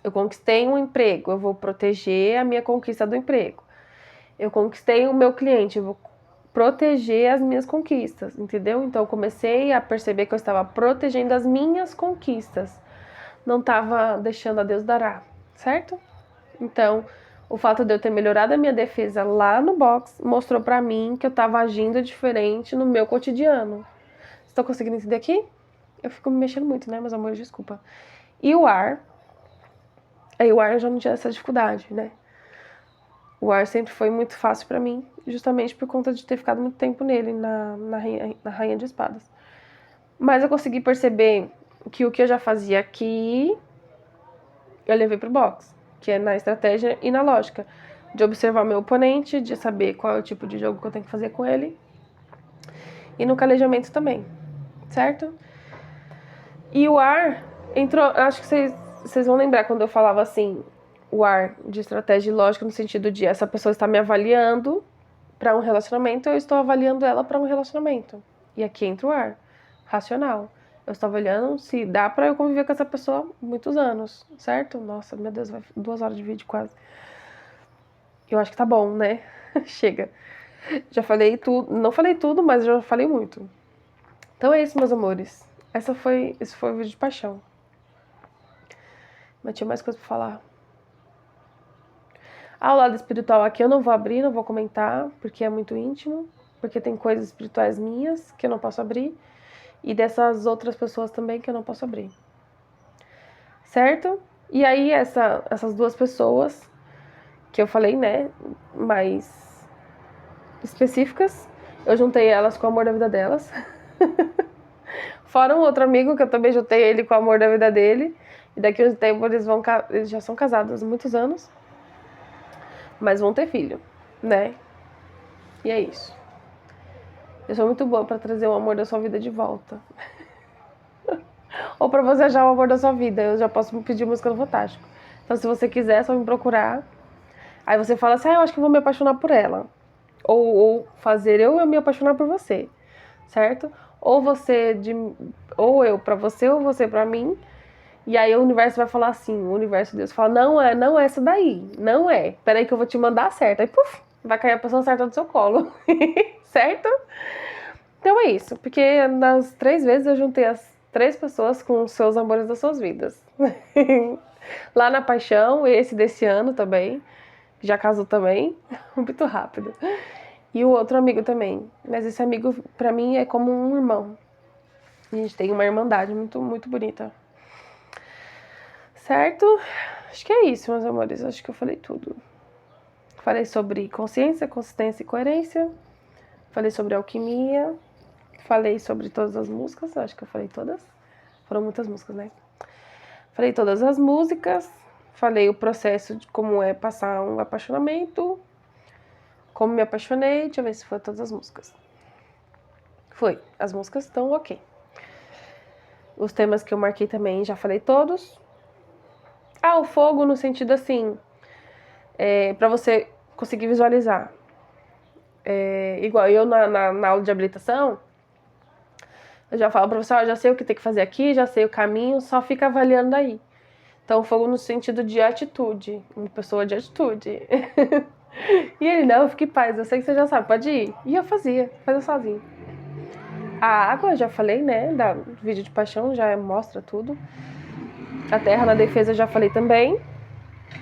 Eu conquistei um emprego, eu vou proteger a minha conquista do emprego. Eu conquistei o meu cliente, eu vou proteger as minhas conquistas, entendeu? Então eu comecei a perceber que eu estava protegendo as minhas conquistas, não estava deixando a Deus dará, certo? Então, o fato de eu ter melhorado a minha defesa lá no box mostrou pra mim que eu estava agindo diferente no meu cotidiano. Estou conseguindo entender aqui? Eu fico me mexendo muito, né, meus amores? Desculpa. E o ar, aí o ar eu já não tinha essa dificuldade, né? O ar sempre foi muito fácil pra mim, justamente por conta de ter ficado muito tempo nele, na Rainha de Espadas. Mas eu consegui perceber que o que eu já fazia aqui, eu levei pro box, que é na estratégia e na lógica. De observar meu oponente, de saber qual é o tipo de jogo que eu tenho que fazer com ele. E no calejamento também, certo? E o ar entrou, acho que vocês vão lembrar quando eu falava assim, o ar de estratégia e lógica no sentido de essa pessoa está me avaliando para um relacionamento, eu estou avaliando ela para um relacionamento. E aqui entra o ar, racional. Eu estou avaliando se dá para eu conviver com essa pessoa muitos anos, certo? Nossa, meu Deus, vai 2 horas de vídeo quase. Eu acho que tá bom, né? Chega. Já falei tudo, não falei tudo, mas já falei muito. Então é isso, meus amores. Esse foi o vídeo de paixão. Mas tinha mais coisa pra falar. Ah, o lado espiritual aqui eu não vou abrir, não vou comentar, porque é muito íntimo. Porque tem coisas espirituais minhas que eu não posso abrir. E dessas outras pessoas também que eu não posso abrir. Certo? E aí essas duas pessoas que eu falei, né, mais específicas, eu juntei elas com o amor da vida delas. Fora um outro amigo que eu também juntei ele com o amor da vida dele. E daqui a um tempo eles já são casados há muitos anos. Mas vão ter filho, né? E é isso. Eu sou muito boa pra trazer o amor da sua vida de volta. Ou pra você achar o amor da sua vida. Eu já posso me pedir música no Fantástico. Então se você quiser, é só me procurar. Aí você fala assim, eu acho que eu vou me apaixonar por ela. Ou fazer eu me apaixonar por você, certo? Ou eu pra você, ou você pra mim. E aí o universo vai falar assim, o universo Deus fala, não é essa daí, não é. Peraí que eu vou te mandar certo. Aí, puf, vai cair a pessoa certa do seu colo. Certo? Então é isso, porque nas 3 vezes eu juntei as 3 pessoas com os seus amores das suas vidas. Lá na paixão, esse desse ano também, já casou também, muito rápido. E o outro amigo também. Mas esse amigo, pra mim, é como um irmão. A gente tem uma irmandade muito, muito bonita. Certo? Acho que é isso, meus amores. Acho que eu falei tudo. Falei sobre consciência, consistência e coerência. Falei sobre alquimia. Falei sobre todas as músicas. Acho que eu falei todas. Foram muitas músicas, né? Falei todas as músicas. Falei o processo de como é passar um apaixonamento. Como me apaixonei. Deixa eu ver se foi todas as músicas. Foi. As músicas estão ok. Os temas que eu marquei também já falei todos. Ah, o fogo no sentido assim, pra você conseguir visualizar. Igual eu na aula de habilitação, eu já falo pra você, ó, já sei o que tem que fazer aqui, já sei o caminho, só fica avaliando daí. Então, o fogo no sentido de atitude, uma pessoa de atitude. E ele, não, fique em paz, eu sei que você já sabe, pode ir. E eu fazia sozinho. A água, já falei, né, do vídeo de paixão, já mostra tudo. A terra na defesa, já falei também,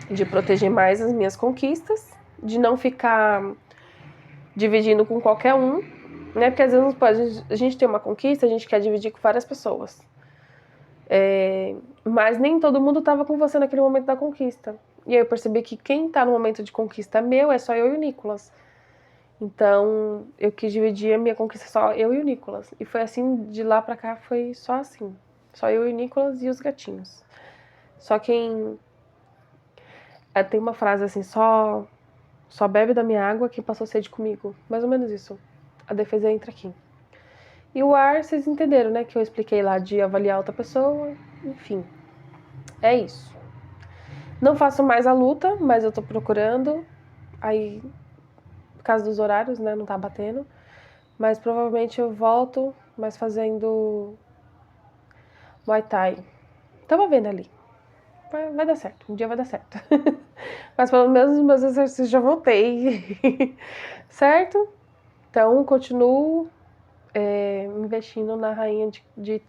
de proteger mais as minhas conquistas, de não ficar dividindo com qualquer um, né? Porque às vezes a gente tem uma conquista, a gente quer dividir com várias pessoas. Mas nem todo mundo estava com você naquele momento da conquista. E aí eu percebi que quem está no momento de conquista meu é só eu e o Nicolas. Então eu quis dividir a minha conquista só eu e o Nicolas. E foi assim, de lá pra cá foi só assim. Só eu e o Nicolas e os gatinhos. Só quem... tem uma frase assim, só bebe da minha água quem passou sede comigo. Mais ou menos isso. A defesa entra aqui. E o ar, vocês entenderam, né? Que eu expliquei lá de avaliar outra pessoa. Enfim, é isso. Não faço mais a luta, mas eu tô procurando. Aí, por causa dos horários, né? Não tá batendo. Mas provavelmente eu volto, mas fazendo Muay Thai. Tava vendo ali. Vai dar certo, um dia vai dar certo. Mas pelo menos os meus exercícios já voltei. Certo? Então, continuo investindo na rainha de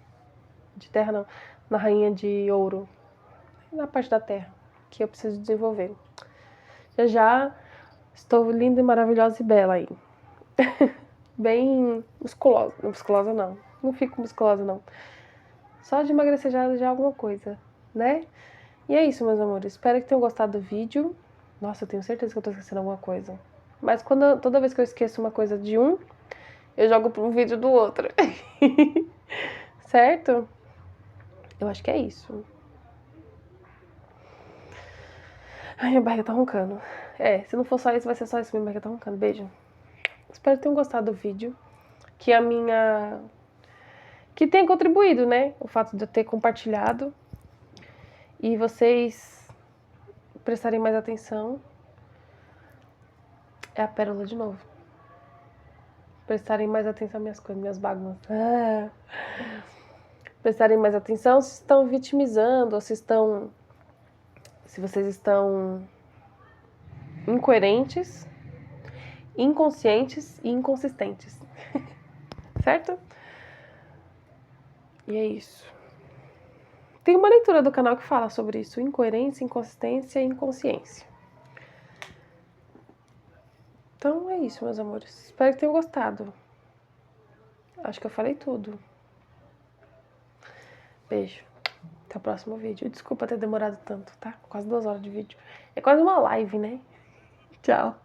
terra, não. Na rainha de ouro. Na parte da terra, que eu preciso desenvolver. Já já estou linda e maravilhosa e bela aí. Bem musculosa. Não, musculosa não. Não fico musculosa, não. Só de emagrecer já é alguma coisa, né? E é isso, meus amores. Espero que tenham gostado do vídeo. Nossa, eu tenho certeza que eu tô esquecendo alguma coisa. Mas toda vez que eu esqueço uma coisa de um, eu jogo para um vídeo do outro. Certo? Eu acho que é isso. Ai, minha barriga tá roncando. Se não for só isso, vai ser só isso. Minha barriga tá roncando. Beijo. Espero que tenham gostado do vídeo. Que tenha contribuído, né? O fato de eu ter compartilhado. E vocês prestarem mais atenção. É a pérola de novo. Prestarem mais atenção às minhas coisas, minhas bagunças. Prestarem mais atenção se estão vitimizando ou se vocês estão incoerentes, inconscientes e inconsistentes. Certo? E é isso. Tem uma leitura do canal que fala sobre isso: incoerência, inconsistência e inconsciência. Então é isso, meus amores. Espero que tenham gostado. Acho que eu falei tudo. Beijo. Até o próximo vídeo. Desculpa ter demorado tanto, tá? Quase 2 horas de vídeo. É quase uma live, né? Tchau.